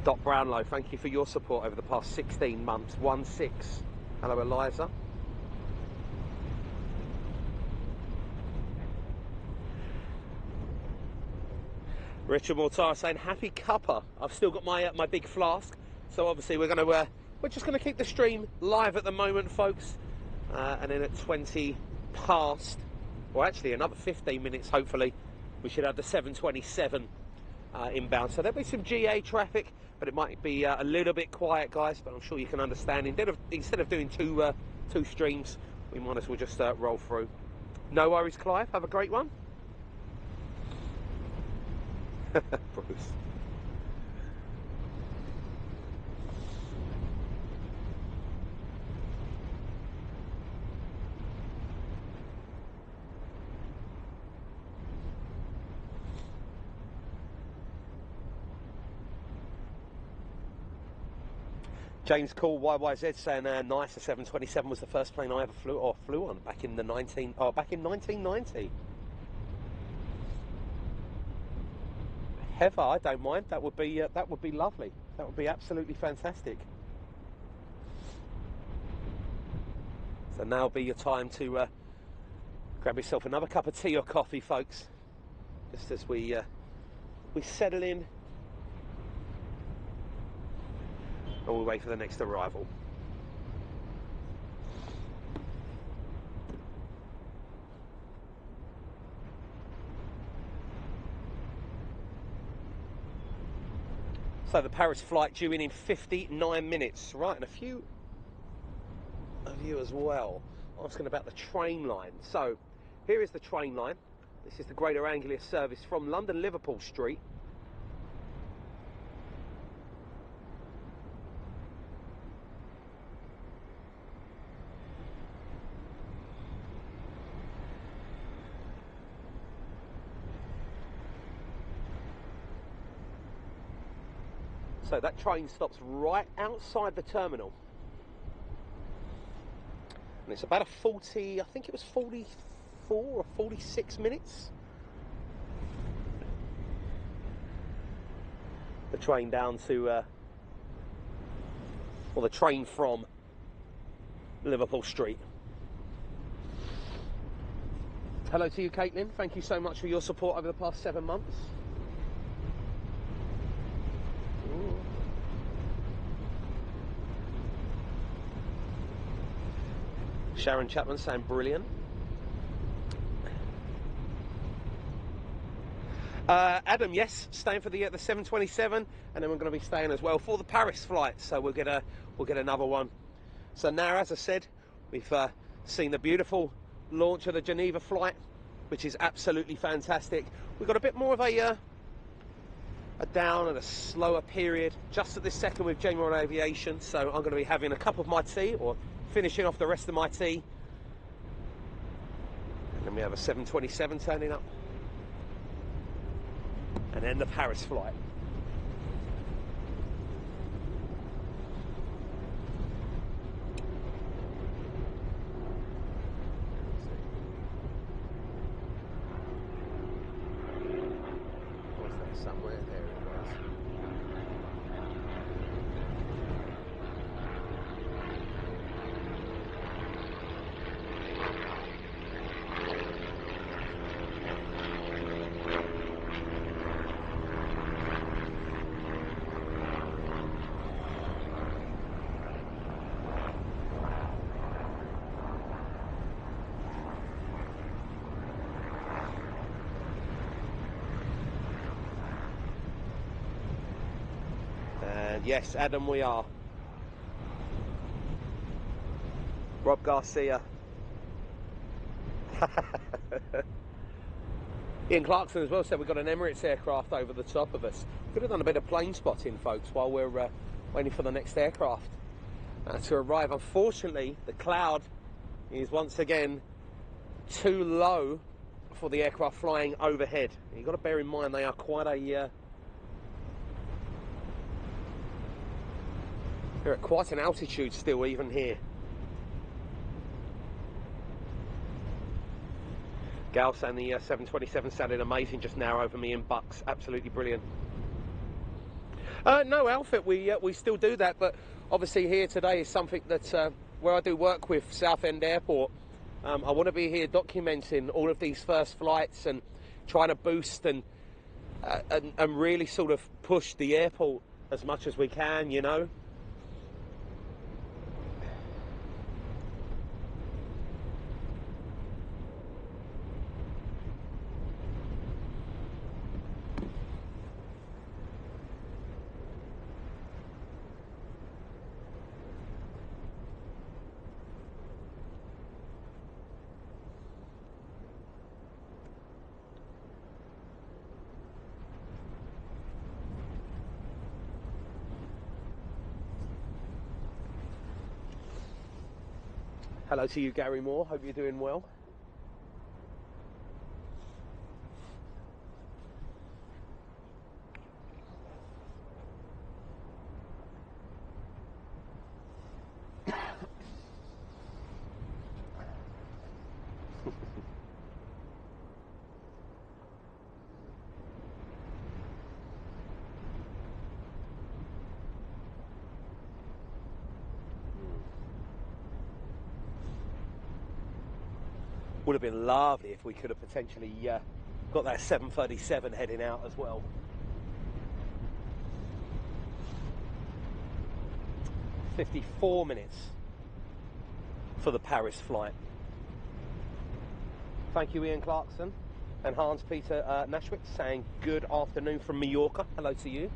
Dot Brownlow, thank you for your support over the past 16 months. 1-6. Hello Eliza. Richard Mortar saying happy cuppa. I've still got my my big flask, so obviously we're just gonna keep the stream live at the moment, folks, and then at 20 past, or actually another 15 minutes, hopefully, we should have the 727 inbound. So there'll be some GA traffic, but it might be a little bit quiet, guys. But I'm sure you can understand. Instead of doing two streams, we might as well just roll through. No worries, Clive. Have a great one. Bruce. James Call YYZ saying nice. The 727 was the first plane I ever flew on back in 1990. Heather, I don't mind. That would be lovely. That would be absolutely fantastic. So now will be your time to grab yourself another cup of tea or coffee, folks. Just as we settle in and we wait for the next arrival. So the Paris flight due in 59 minutes. Right, and a few of you as well asking about the train line. So here is the train line. This is the Greater Anglia service from London Liverpool Street. So that train stops right outside the terminal. And it's about a 40, I think it was 44 or 46 minutes. The train down to, or the train from Liverpool Street. Hello to you, Caitlin. Thank you so much for your support over the past 7 months. Sharon Chapman saying brilliant. Adam, yes, staying for the 727, and then we're going to be staying as well for the Paris flight. So we'll get another one. So now, as I said, we've seen the beautiful launch of the Geneva flight, which is absolutely fantastic. We've got a bit more of a down and a slower period just at this second with Geneva Aviation. So I'm going to be having a cup of my tea, or finishing off the rest of my tea, and then we have a 727 turning up, and then the Paris flight. Was there somewhere there? It was. Yes, Adam, we are. Rob Garcia. Ian Clarkson as well said we've got an Emirates aircraft over the top of us. Could have done a bit of plane spotting, folks, while we're waiting for the next aircraft to arrive. Unfortunately, the cloud is once again too low for the aircraft flying overhead. You've got to bear in mind they are quite a they're at quite an altitude still, even here. Gal saying the 727 sounded amazing just now over me in Bucks. Absolutely brilliant. No, outfit, we still do that, but obviously here today is something that where I do work with Southend Airport. I want to be here documenting all of these first flights and trying to boost and really sort of push the airport as much as we can, you know. Hello to you, Gary Moore. Hope you're doing well. Would have been lovely if we could have potentially got that 737 heading out as well. "54 minutes for the Paris flight." Thank you, Ian Clarkson. And Hans Peter Nashwick saying good afternoon from Mallorca. Hello to you.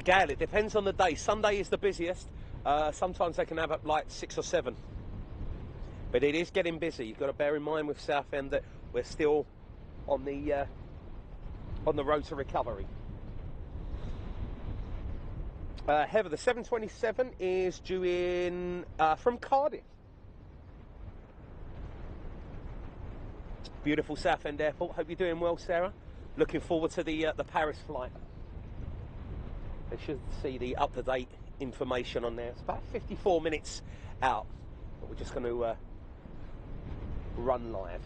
Gail, it depends on the day. Sunday is the busiest. Sometimes they can have up like 6 or 7. But it is getting busy. You've got to bear in mind with Southend that we're still on the road to recovery. Heather, the 727 is due in from Cardiff. Beautiful Southend Airport. Hope you're doing well, Sarah. Looking forward to the Paris flight. They should see the up-to-date information on there. It's about 54 minutes out, but we're just going to run live.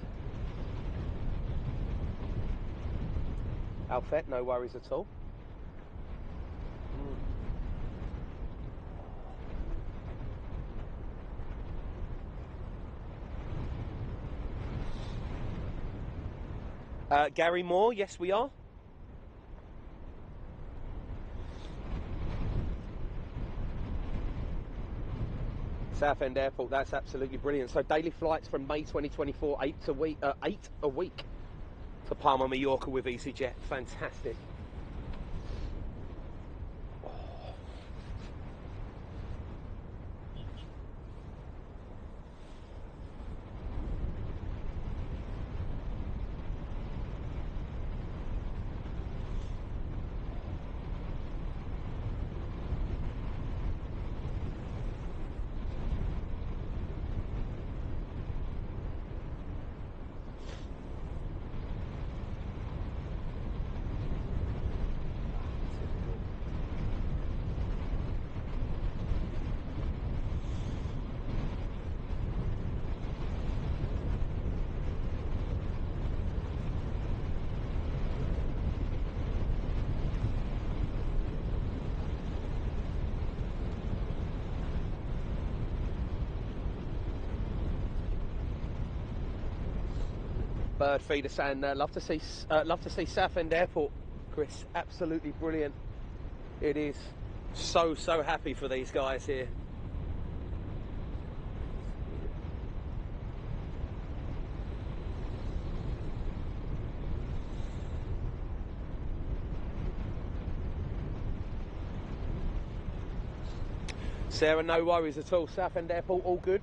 Alfet, no worries at all. Gary Moore, yes we are. Southend Airport, that's absolutely brilliant. So daily flights from May 2024, 8 a week to Palma, Mallorca with EasyJet. Fantastic. Bird feeder saying love to see Southend Airport, Chris. Absolutely brilliant. It is. So happy for these guys here. Sarah, no worries at all. Southend Airport, all good?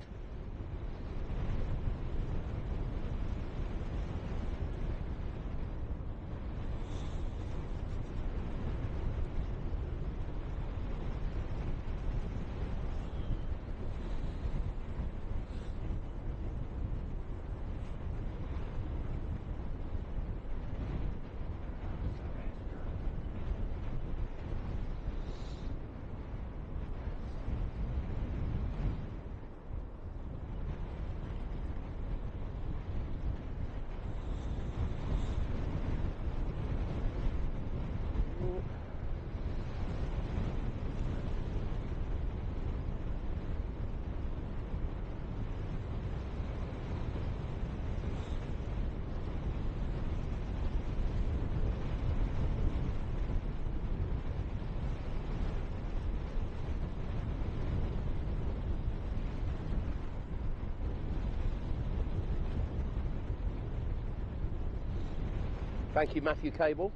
Thank you, Matthew Cable.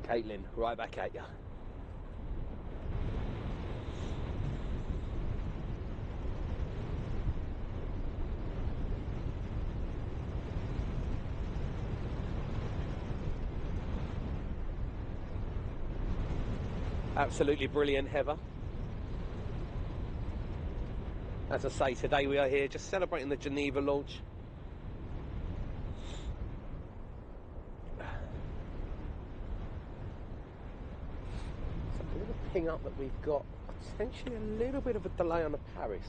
Caitlin, right back at you. Absolutely brilliant, Heather. As I say, today we are here just celebrating the Geneva launch. Ping up that we've got potentially a little bit of a delay on the Paris.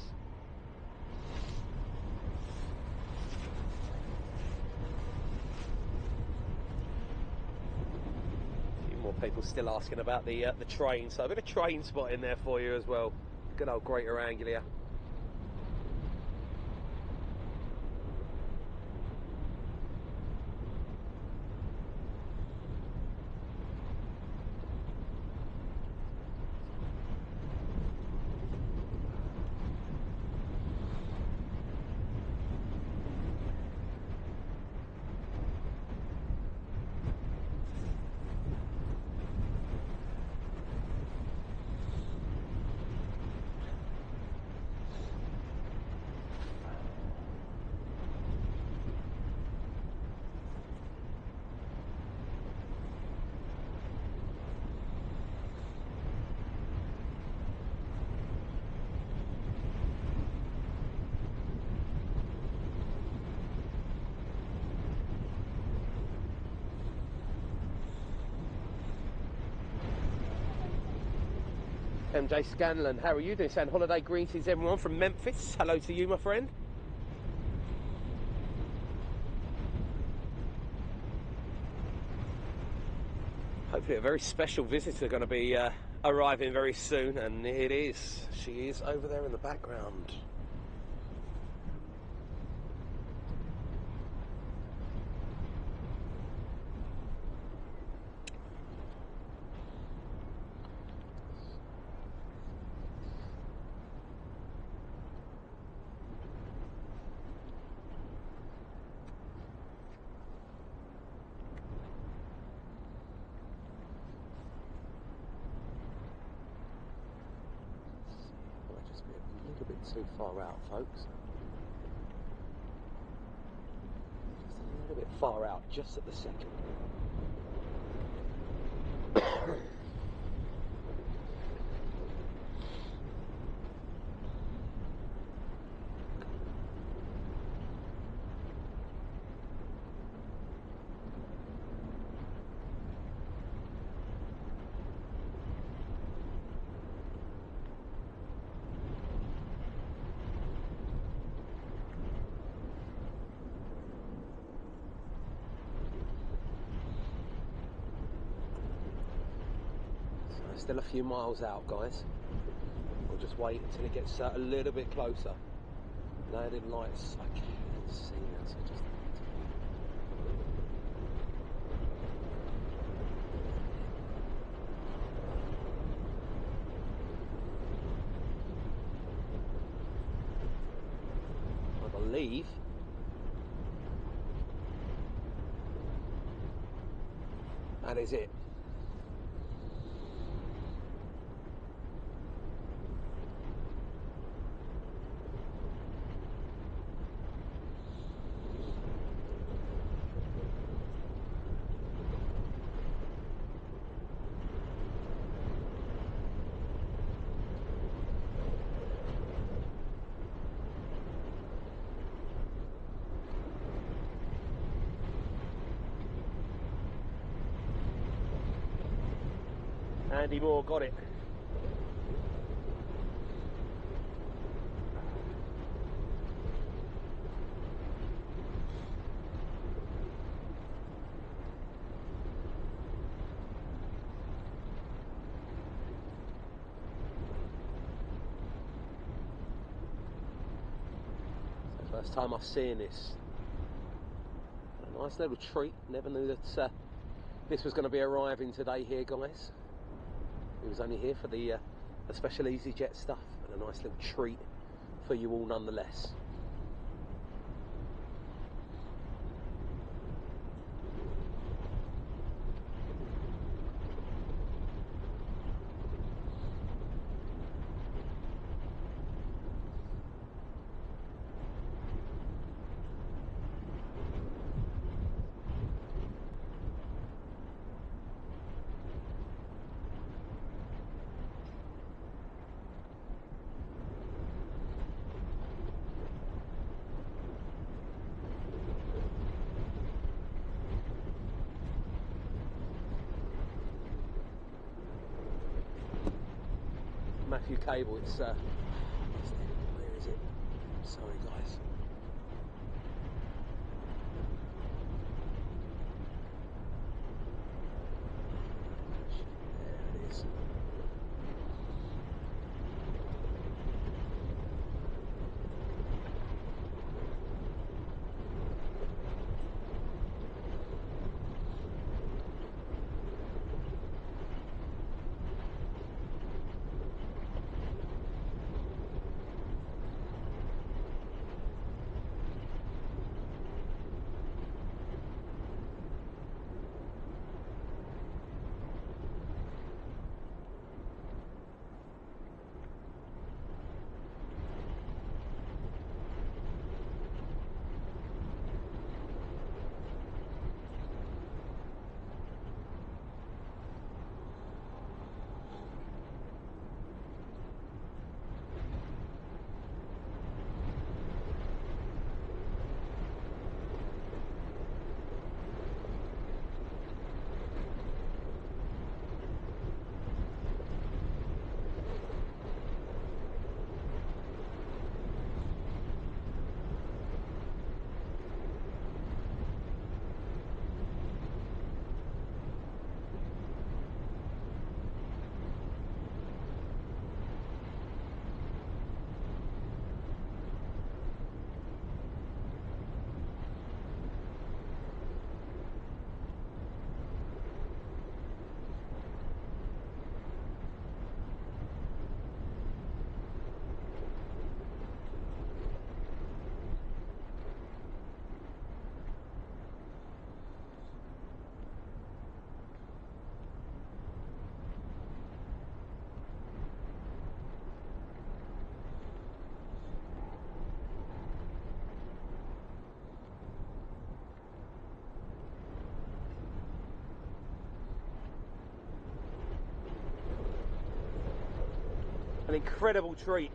A few more people still asking about the train, so a bit of train spot in there for you as well. Good old Greater Anglia. MJ Scanlon, how are you doing? Saying holiday greetings everyone from Memphis. Hello to you, my friend. Hopefully a very special visitor going to be arriving very soon, and it is. She is over there in the background. Too far out, folks. Just a little bit far out, just at the second. Still a few miles out, guys. We'll just wait until it gets a little bit closer. Landing lights, I can't see now, so just I believe that is it. Andy Moore got it. First time I've seen this. A nice little treat. Never knew that this was going to be arriving today here, guys. It was only here for the special EasyJet stuff, but a nice little treat for you all nonetheless. Matthew Cable, it's where is it? Sorry guys. There it is. An incredible treat.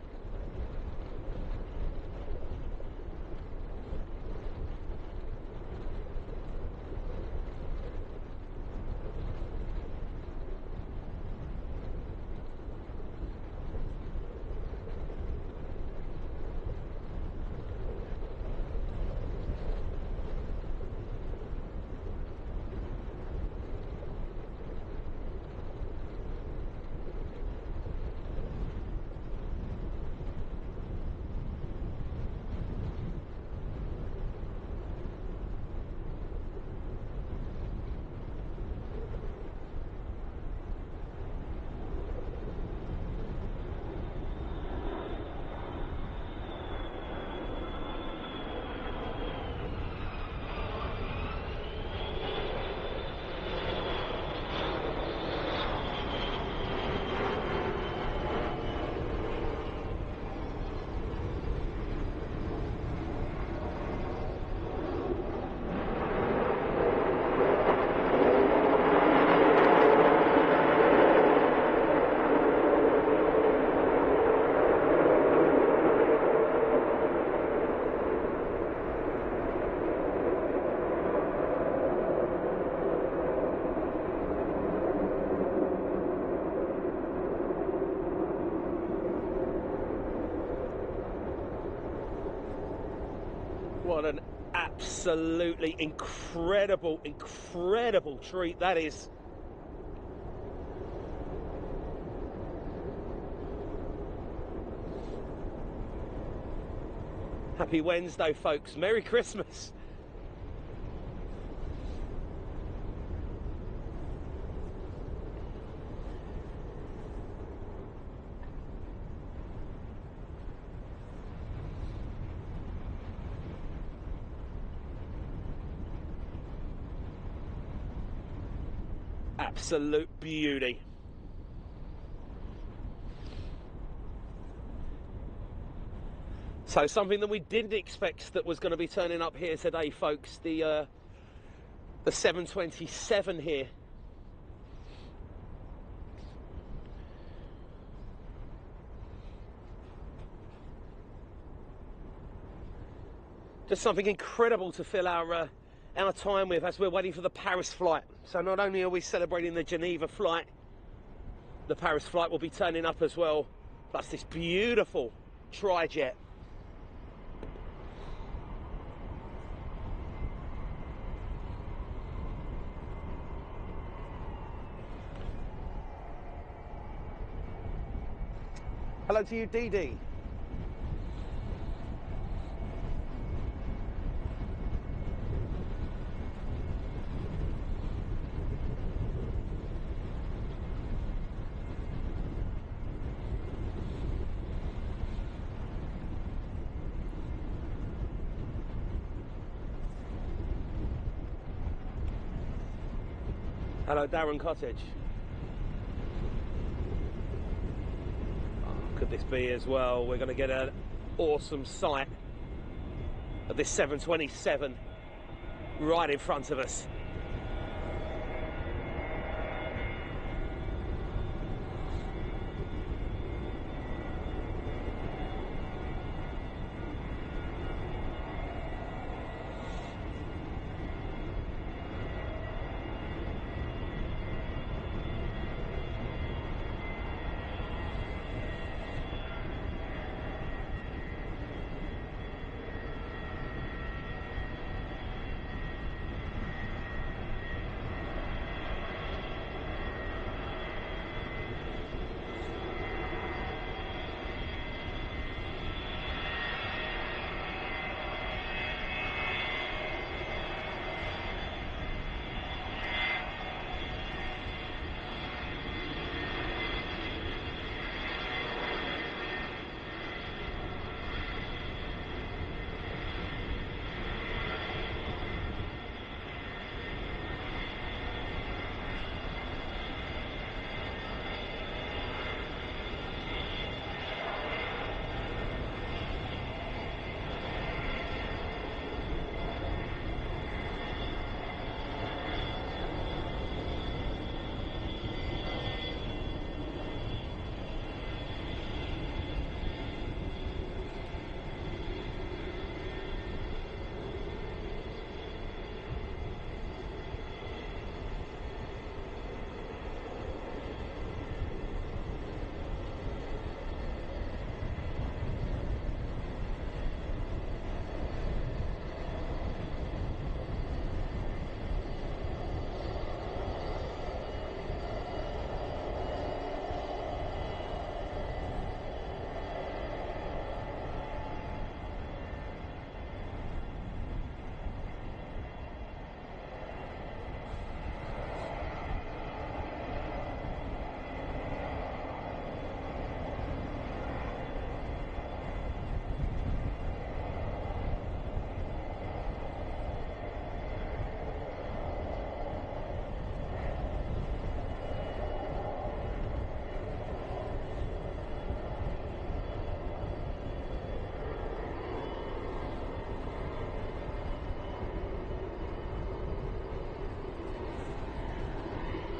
Absolutely incredible, incredible treat that is. Happy Wednesday, folks. Merry Christmas. Absolute beauty. So something that we didn't expect that was going to be turning up here today, folks, the 727 here. Just something incredible to fill our time with as we're waiting for the Paris flight. So not only are we celebrating the Geneva flight, the Paris flight will be turning up as well, plus this beautiful tri-jet. Hello to you, Dee Dee. Hello, Darren Cottage. Oh, could this be as well? We're going to get an awesome sight of this 727 right in front of us.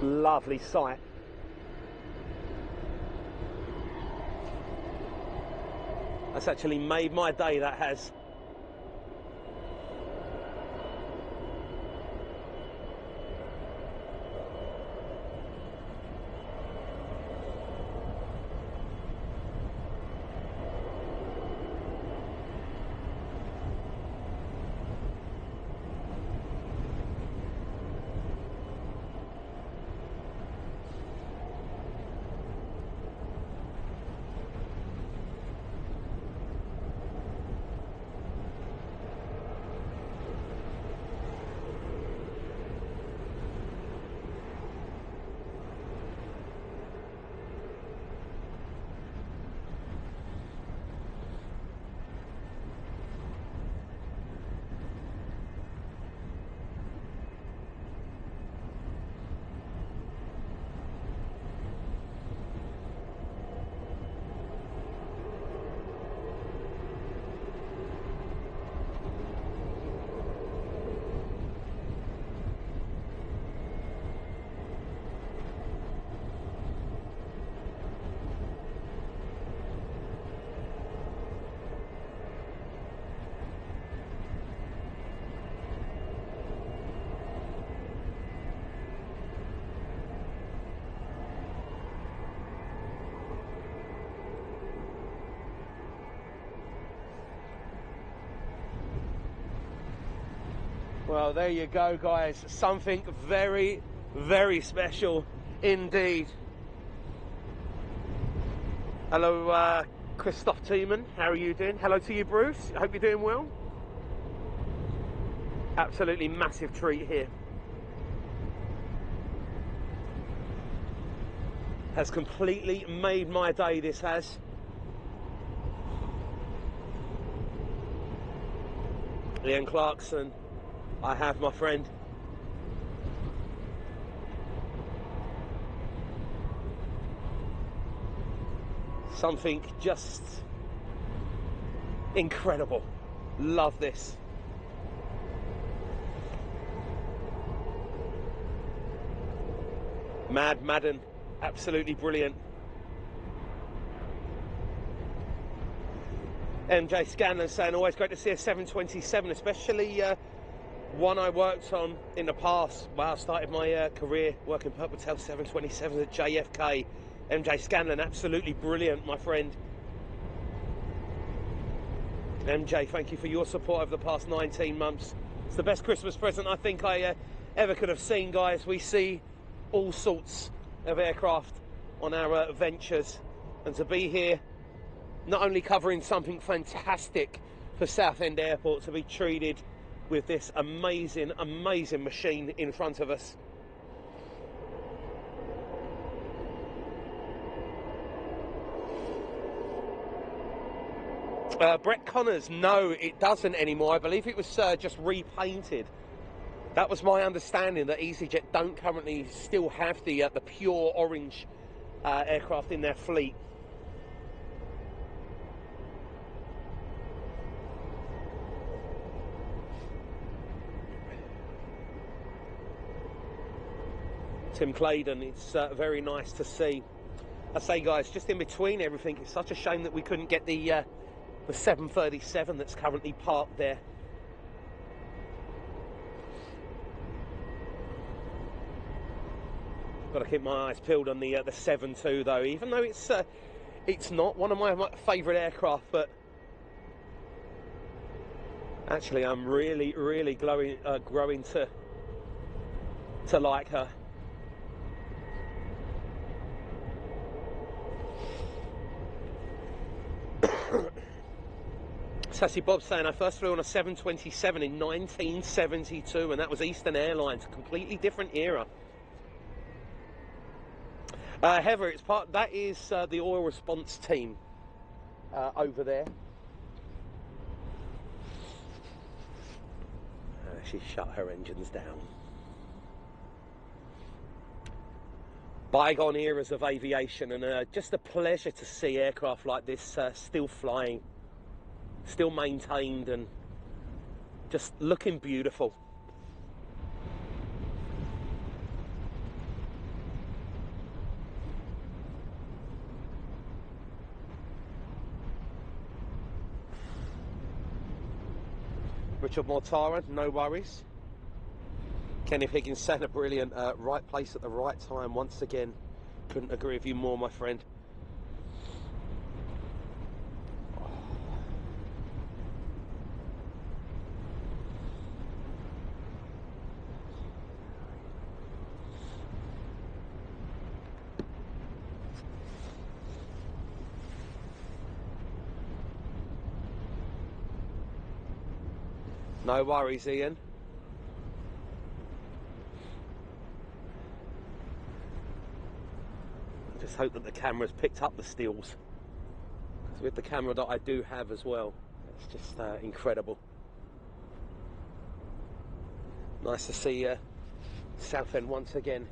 Lovely sight. That's actually made my day, that has. Well, there you go, guys. Something very, very special indeed. Hello, Christoph Tiemann. How are you doing? Hello to you, Bruce. I hope you're doing well. Absolutely massive treat here. Has completely made my day, this has. Ian Clarkson, I have, my friend. Something just incredible. Love this. Madden, absolutely brilliant. MJ Scanlon saying, always great to see a 727, especially one I worked on in the past. Well, I started my career working Purple Tail 727s at JFK. MJ Scanlon, absolutely brilliant, my friend. MJ, thank you for your support over the past 19 months. It's the best Christmas present I think I ever could have seen, guys. We see all sorts of aircraft on our ventures, and to be here not only covering something fantastic for Southend Airport, to be treated with this amazing machine in front of us. Brett Connors, no, it doesn't anymore. I believe it was just repainted. That was my understanding, that EasyJet don't currently still have the pure orange aircraft in their fleet. Tim Claydon, it's very nice to see. I say, guys, just in between everything, it's such a shame that we couldn't get the 737 that's currently parked there. Got to keep my eyes peeled on the 7.2 though, even though it's not one of my favourite aircraft, but actually I'm really growing to like her. Sassy Bob saying, I first flew on a 727 in 1972, and that was Eastern Airlines, a completely different era. Heather, it's that is the oil response team over there. She shut her engines down. Bygone eras of aviation, and just a pleasure to see aircraft like this still flying, still maintained, and just looking beautiful. Richard Mortara, no worries. Kenneth Higgins saying a brilliant right place at the right time once again. Couldn't agree with you more, my friend. No worries, Ian. I just hope that the camera's picked up the stills, because with the camera that I do have as well, it's just incredible. Nice to see Southend once again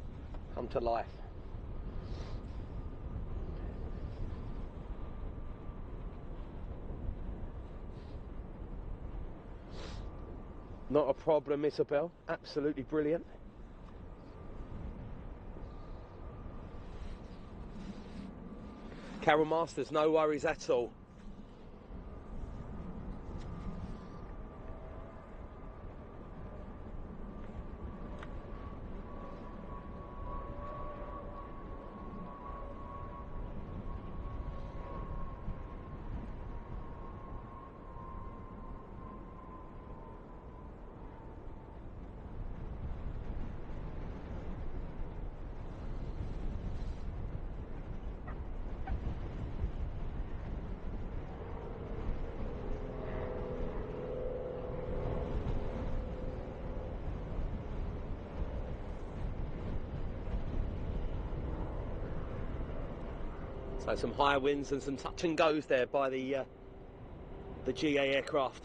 come to life. Not a problem, Isabel. Absolutely brilliant. Carol Masters, no worries at all. So some higher winds and some touch and goes there by the GA aircraft.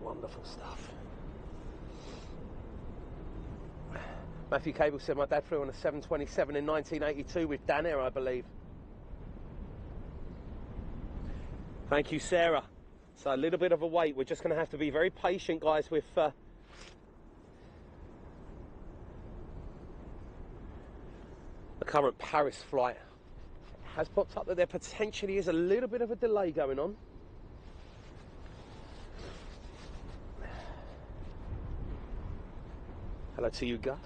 Wonderful stuff. Matthew Cable said my dad flew on a 727 in 1982 with Dan Air, I believe. Thank you, Sarah. So a little bit of a wait. We're just going to have to be very patient, guys, with the current Paris flight. It has popped up that there potentially is a little bit of a delay going on. Hello to you, Gus.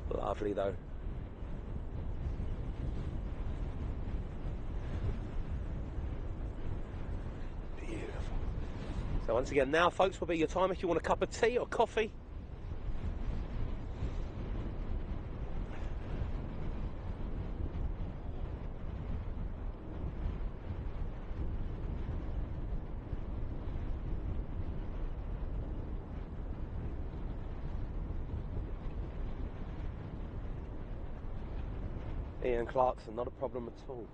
Lovely though. Beautiful. So once again, now folks, will be your time if you want a cup of tea or coffee. Ian Clarkson, not a problem at all.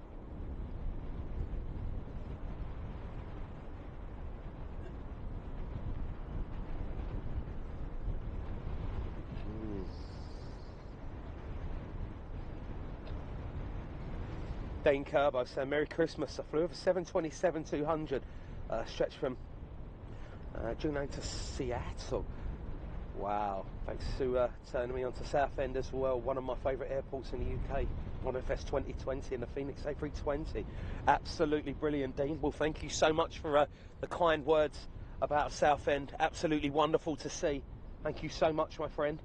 Dane Kerbo saying Merry Christmas. I flew over 727-200, stretched from Geneva to Seattle. Wow, thanks to turning me on to Southend as well, one of my favourite airports in the UK, on FS 2020 and the Phoenix A320. Absolutely brilliant, Dean. Well, thank you so much for the kind words about Southend. Absolutely wonderful to see. Thank you so much, my friend.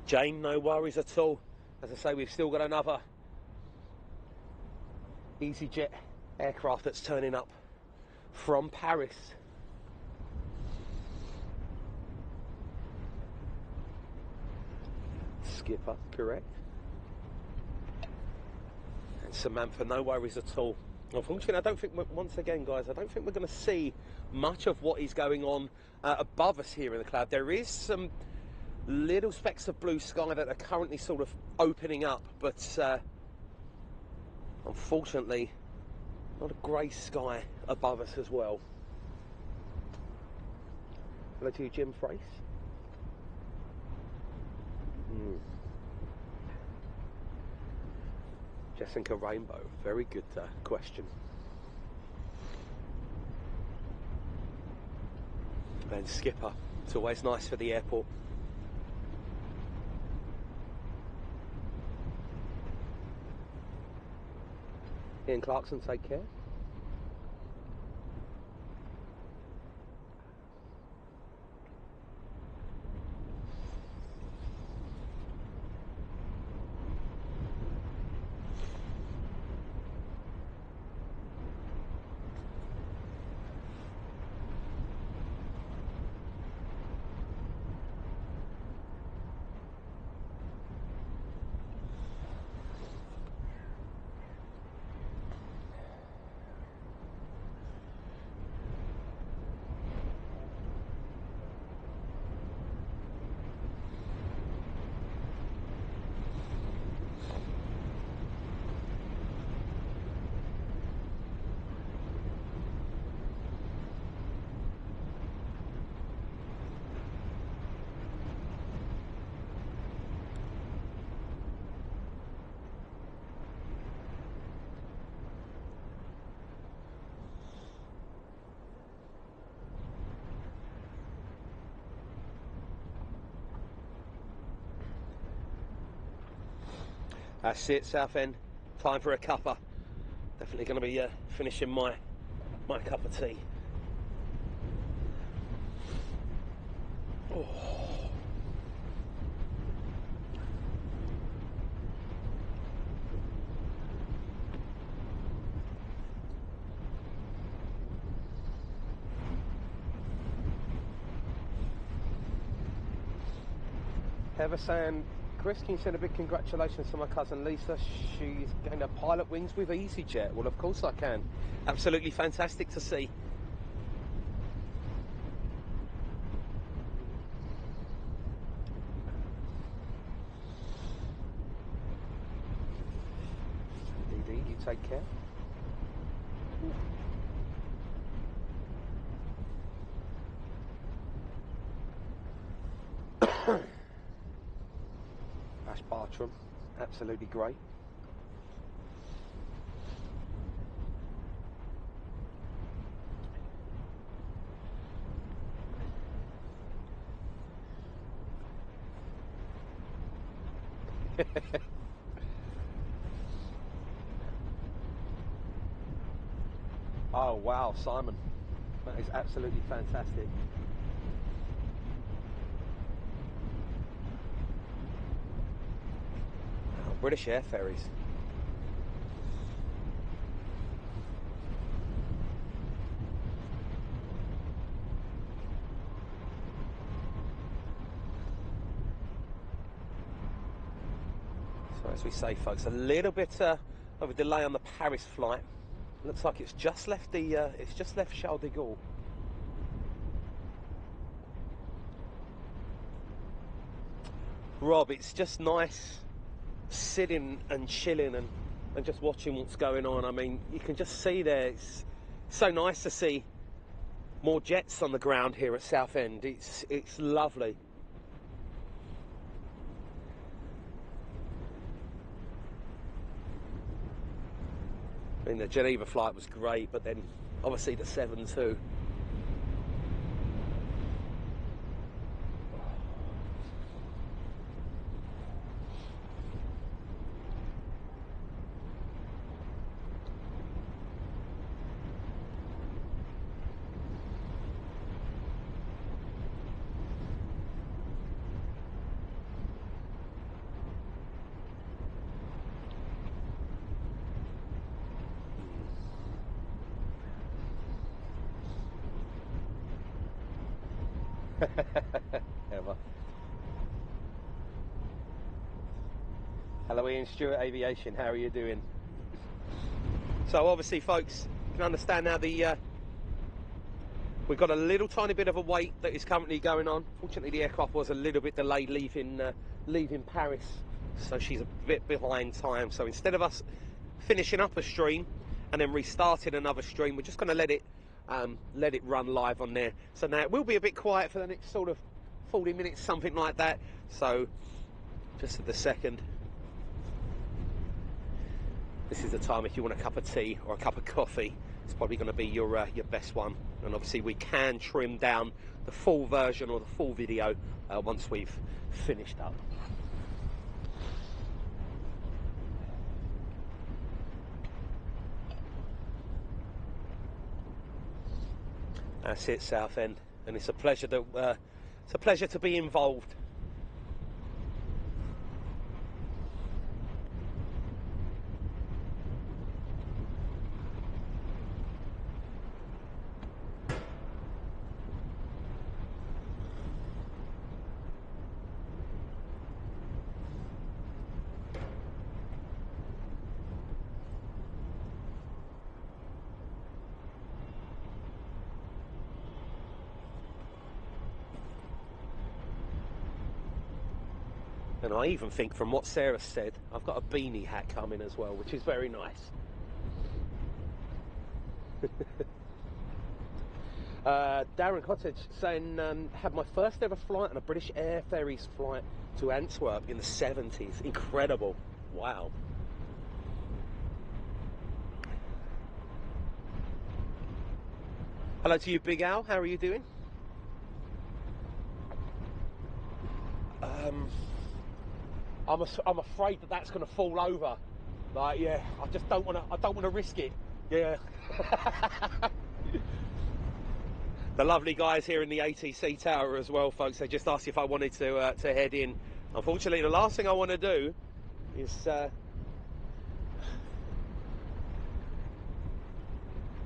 Jane, no worries at all. As I say, we've still got another EasyJet aircraft that's turning up from Paris. Skipper, correct. And Samantha, no worries at all. Unfortunately, I don't think, once again, guys, I don't think we're going to see much of what is going on above us here in the cloud. There is some little specks of blue sky that are currently sort of opening up, but unfortunately, not a grey sky above us as well. Hello to you, Jim Frace. Jessica Rainbow, very good question. And Skipper, it's always nice for the airport. Ian Clarkson, take care. That's it, Southend. Time for a cuppa. Definitely going to be finishing my cup of tea. Oh. Heather saying Chris, can you send a big congratulations to my cousin Lisa? She's getting her pilot wings with EasyJet. Well, of course I can. Absolutely fantastic to see. DD, you take care. Ash Bartram, absolutely great. Oh wow, Simon, that is absolutely fantastic. Oh, British Air Ferries. So as we say, folks, a little bit of a delay on the Paris flight. Looks like it's just left Charles de Gaulle. Rob, it's just nice sitting and chilling and just watching what's going on. I mean, you can just see there, it's so nice to see more jets on the ground here at Southend. It's lovely. I mean, the Geneva flight was great, but then obviously the 7 too. Ever. Hello Ian Stewart, Aviation, how are you doing? So obviously folks, you can understand now we've got a little tiny bit of a wait that is currently going on. Fortunately the aircraft was a little bit delayed leaving Paris, so she's a bit behind time. So instead of us finishing up a stream and then restarting another stream, we're just going to let it run live on there. So now it will be a bit quiet for the next sort of 40 minutes, something like that. So just at the second, this is the time if you want a cup of tea or a cup of coffee. It's probably going to be your best one. And obviously we can trim down the full version or the full video once we've finished up. That's it, Southend, and it's a pleasure to be involved. And I even think, from what Sarah said, I've got a beanie hat coming as well, which is very nice. Darren Cottage saying, had my first ever flight on a British Air Ferries flight to Antwerp in the 70s. Incredible. Wow. Hello to you, Big Al. How are you doing? I'm afraid that that's going to fall over. Like, yeah, I just don't want to risk it. Yeah. The lovely guys here in the ATC tower as well, folks. They just asked if I wanted to head in. Unfortunately, the last thing I want to do is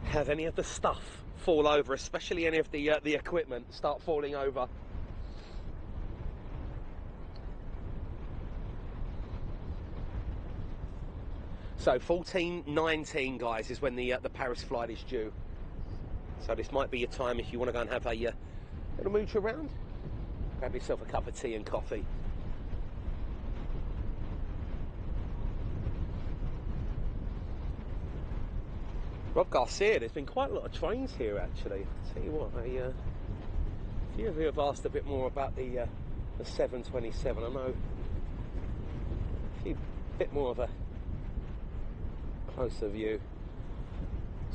have any of the stuff fall over, especially any of the equipment start falling over. So 14:19, guys, is when the Paris flight is due. So this might be your time if you want to go and have a little mooch around. Grab yourself a cup of tea and coffee. Rob Garcia, there's been quite a lot of trains here actually. I'll tell you what, a few of you have asked a bit more about the 727. I know a bit more of a closer view.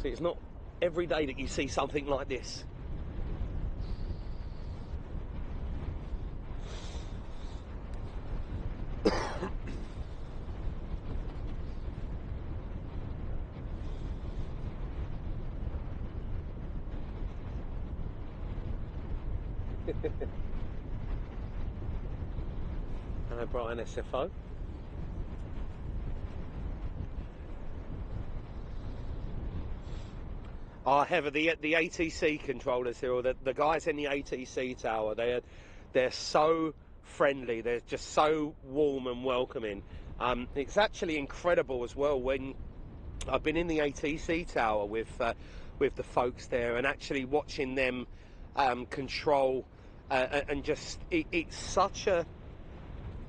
See, it's not every day that you see something like this. Hello, Brian SFO. Heather, the ATC controllers here, or the guys in the ATC tower, they're so friendly. They're just so warm and welcoming. It's actually incredible as well when I've been in the ATC tower with the folks there and actually watching them control and just it's such a.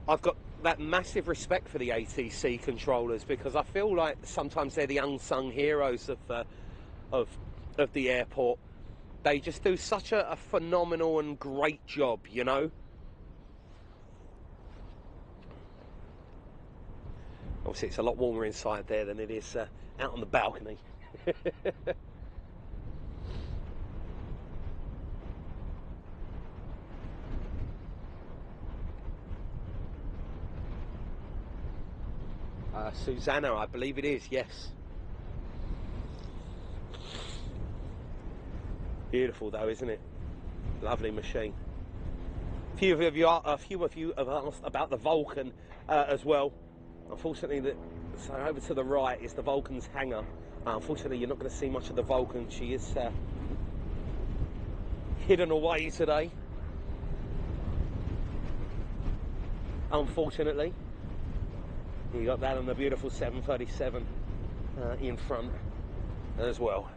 I've got that massive respect for the ATC controllers because I feel like sometimes they're the unsung heroes of the airport. They just do such a phenomenal and great job, you know. Obviously it's a lot warmer inside there than it is out on the balcony. Susanna, I believe it is, yes. Beautiful though, isn't it? Lovely machine. A few of you have asked about the Vulcan as well. Unfortunately, so over to the right is the Vulcan's hangar. Unfortunately, you're not going to see much of the Vulcan. She is hidden away today. Unfortunately, you got that on the beautiful 737 in front as well.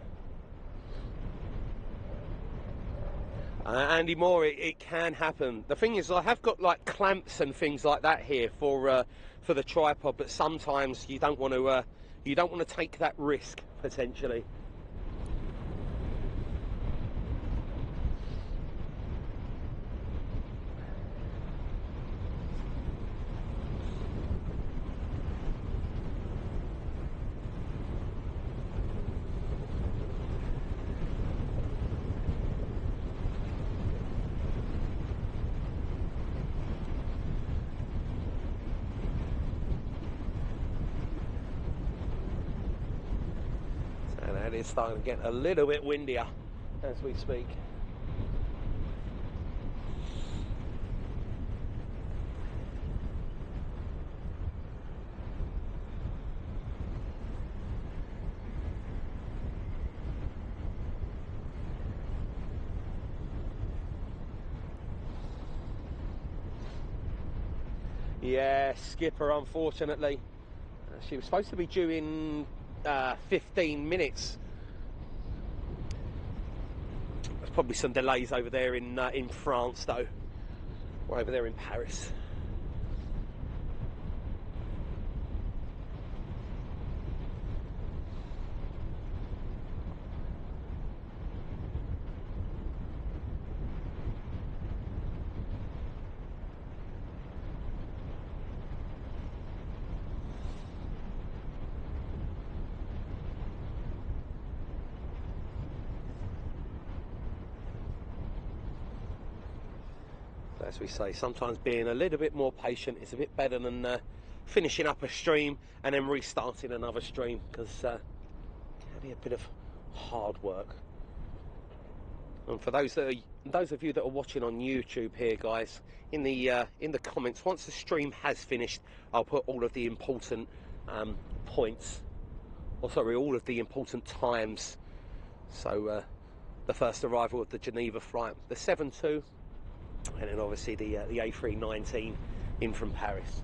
Andy Moore, it can happen. The thing is, I have got like clamps and things like that here for the tripod, but sometimes you don't want to take that risk potentially. And it's starting to get a little bit windier as we speak. Yeah, skipper, unfortunately. She was supposed to be due in 15 minutes. There's probably some delays over there in France though. We're over there in Paris. As we say, sometimes being a little bit more patient is a bit better than finishing up a stream and then restarting another stream, because it can be a bit of hard work. And for those of you that are watching on YouTube here, guys, in the comments, once the stream has finished, I'll put all of the important points, or sorry, all of the important times. So the first arrival of the Geneva flight, the 7-2. And then obviously the A319 in from Paris.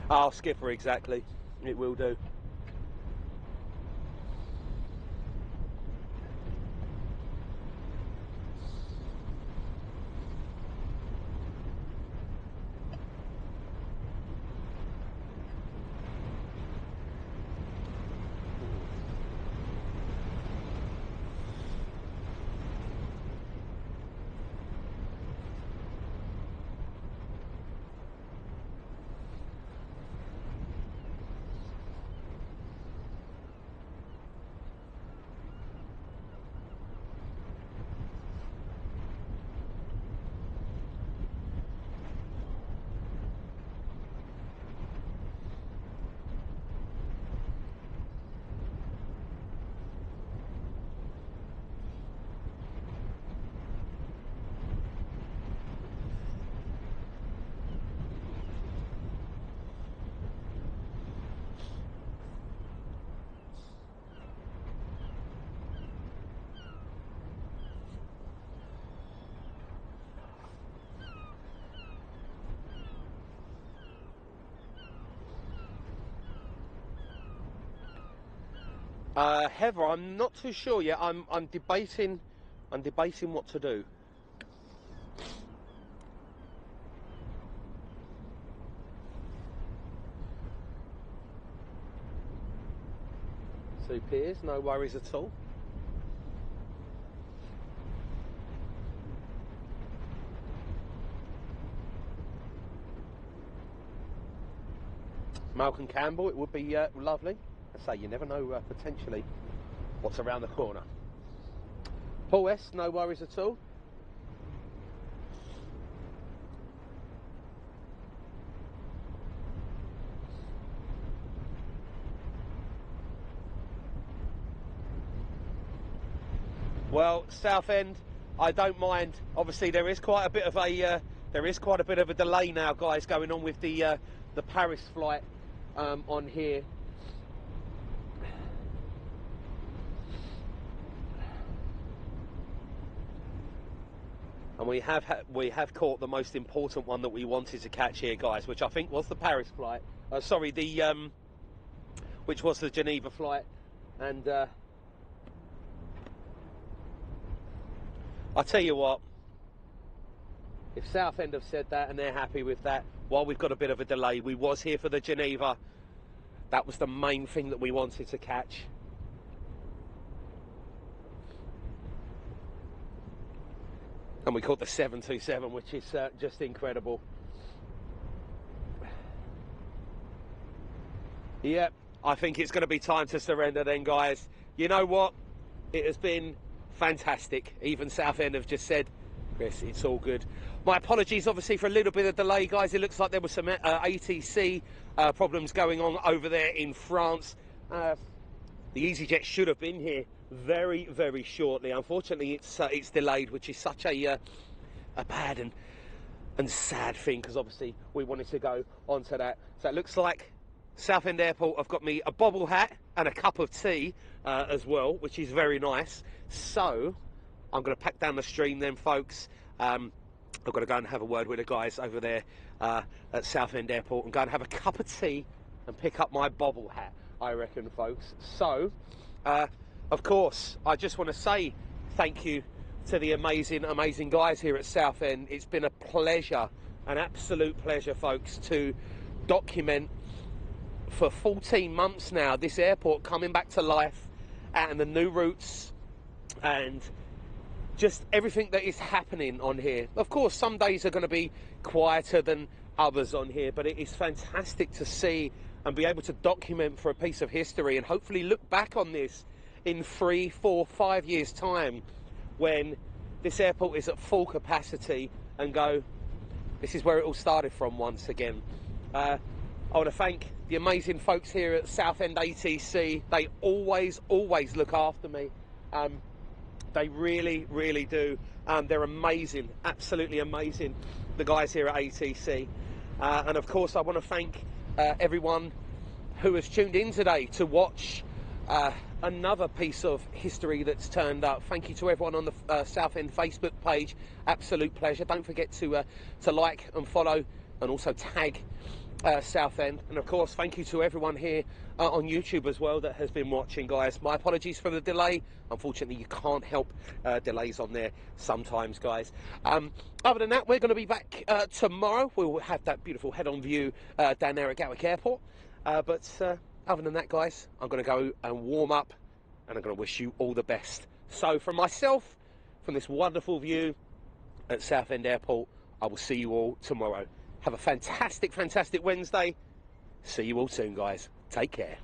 Oh, skipper, exactly. It will do. Heather, I'm not too sure yet. I'm debating what to do. Two piers, no worries at all. Malcolm Campbell, it would be lovely. I say, you never know potentially what's around the corner. Paul S, no worries at all. Well, Southend, I don't mind. Obviously, there is quite a bit of a delay now, guys, going on with the Paris flight on here. And we have caught the most important one that we wanted to catch here, guys, which I think was the Paris flight. Sorry, which was the Geneva flight, and I tell you what, if Southend have said that and they're happy with that, while we've got a bit of a delay, we was here for the Geneva. That was the main thing that we wanted to catch. And we caught the 727, which is just incredible. Yep, I think it's going to be time to surrender then, guys. You know what? It has been fantastic. Even Southend have just said, Chris, it's all good. My apologies, obviously, for a little bit of delay, guys. It looks like there was some ATC problems going on over there in France. The EasyJet should have been here very, very shortly. Unfortunately, it's delayed, which is such a bad and sad thing, because obviously we wanted to go onto that. So it looks like Southend Airport have got me a bobble hat and a cup of tea as well, which is very nice. So I'm going to pack down the stream then, folks. I've got to go and have a word with the guys over there at Southend Airport and go and have a cup of tea and pick up my bobble hat, I reckon, folks. So of course, I just want to say thank you to the amazing guys here at Southend. It's been a pleasure, an absolute pleasure, folks, to document for 14 months now this airport coming back to life and the new routes and just everything that is happening on here. Of course, some days are going to be quieter than others on here, but it is fantastic to see and be able to document for a piece of history and hopefully look back on this in 3, 4, 5 years' time when this airport is at full capacity and go, this is where it all started from once again. I want to thank the amazing folks here at Southend ATC. They always look after me. They really do. They're amazing, absolutely amazing, the guys here at ATC. And of course, I want to thank everyone who has tuned in today to watch another piece of history that's turned up. Thank you to everyone on the Southend Facebook page. Absolute pleasure. Don't forget to like and follow and also tag Southend, and of course thank you to everyone here on YouTube as well that has been watching, guys. My apologies for the delay. Unfortunately you can't help delays on there sometimes, guys. Other than that, we're going to be back tomorrow. We'll have that beautiful head-on view down there at Gatwick Airport, but other than that, guys, I'm going to go and warm up, and I'm going to wish you all the best. So from myself, from this wonderful view at Southend Airport, I will see you all tomorrow. Have a fantastic, fantastic Wednesday. See you all soon, guys. Take care.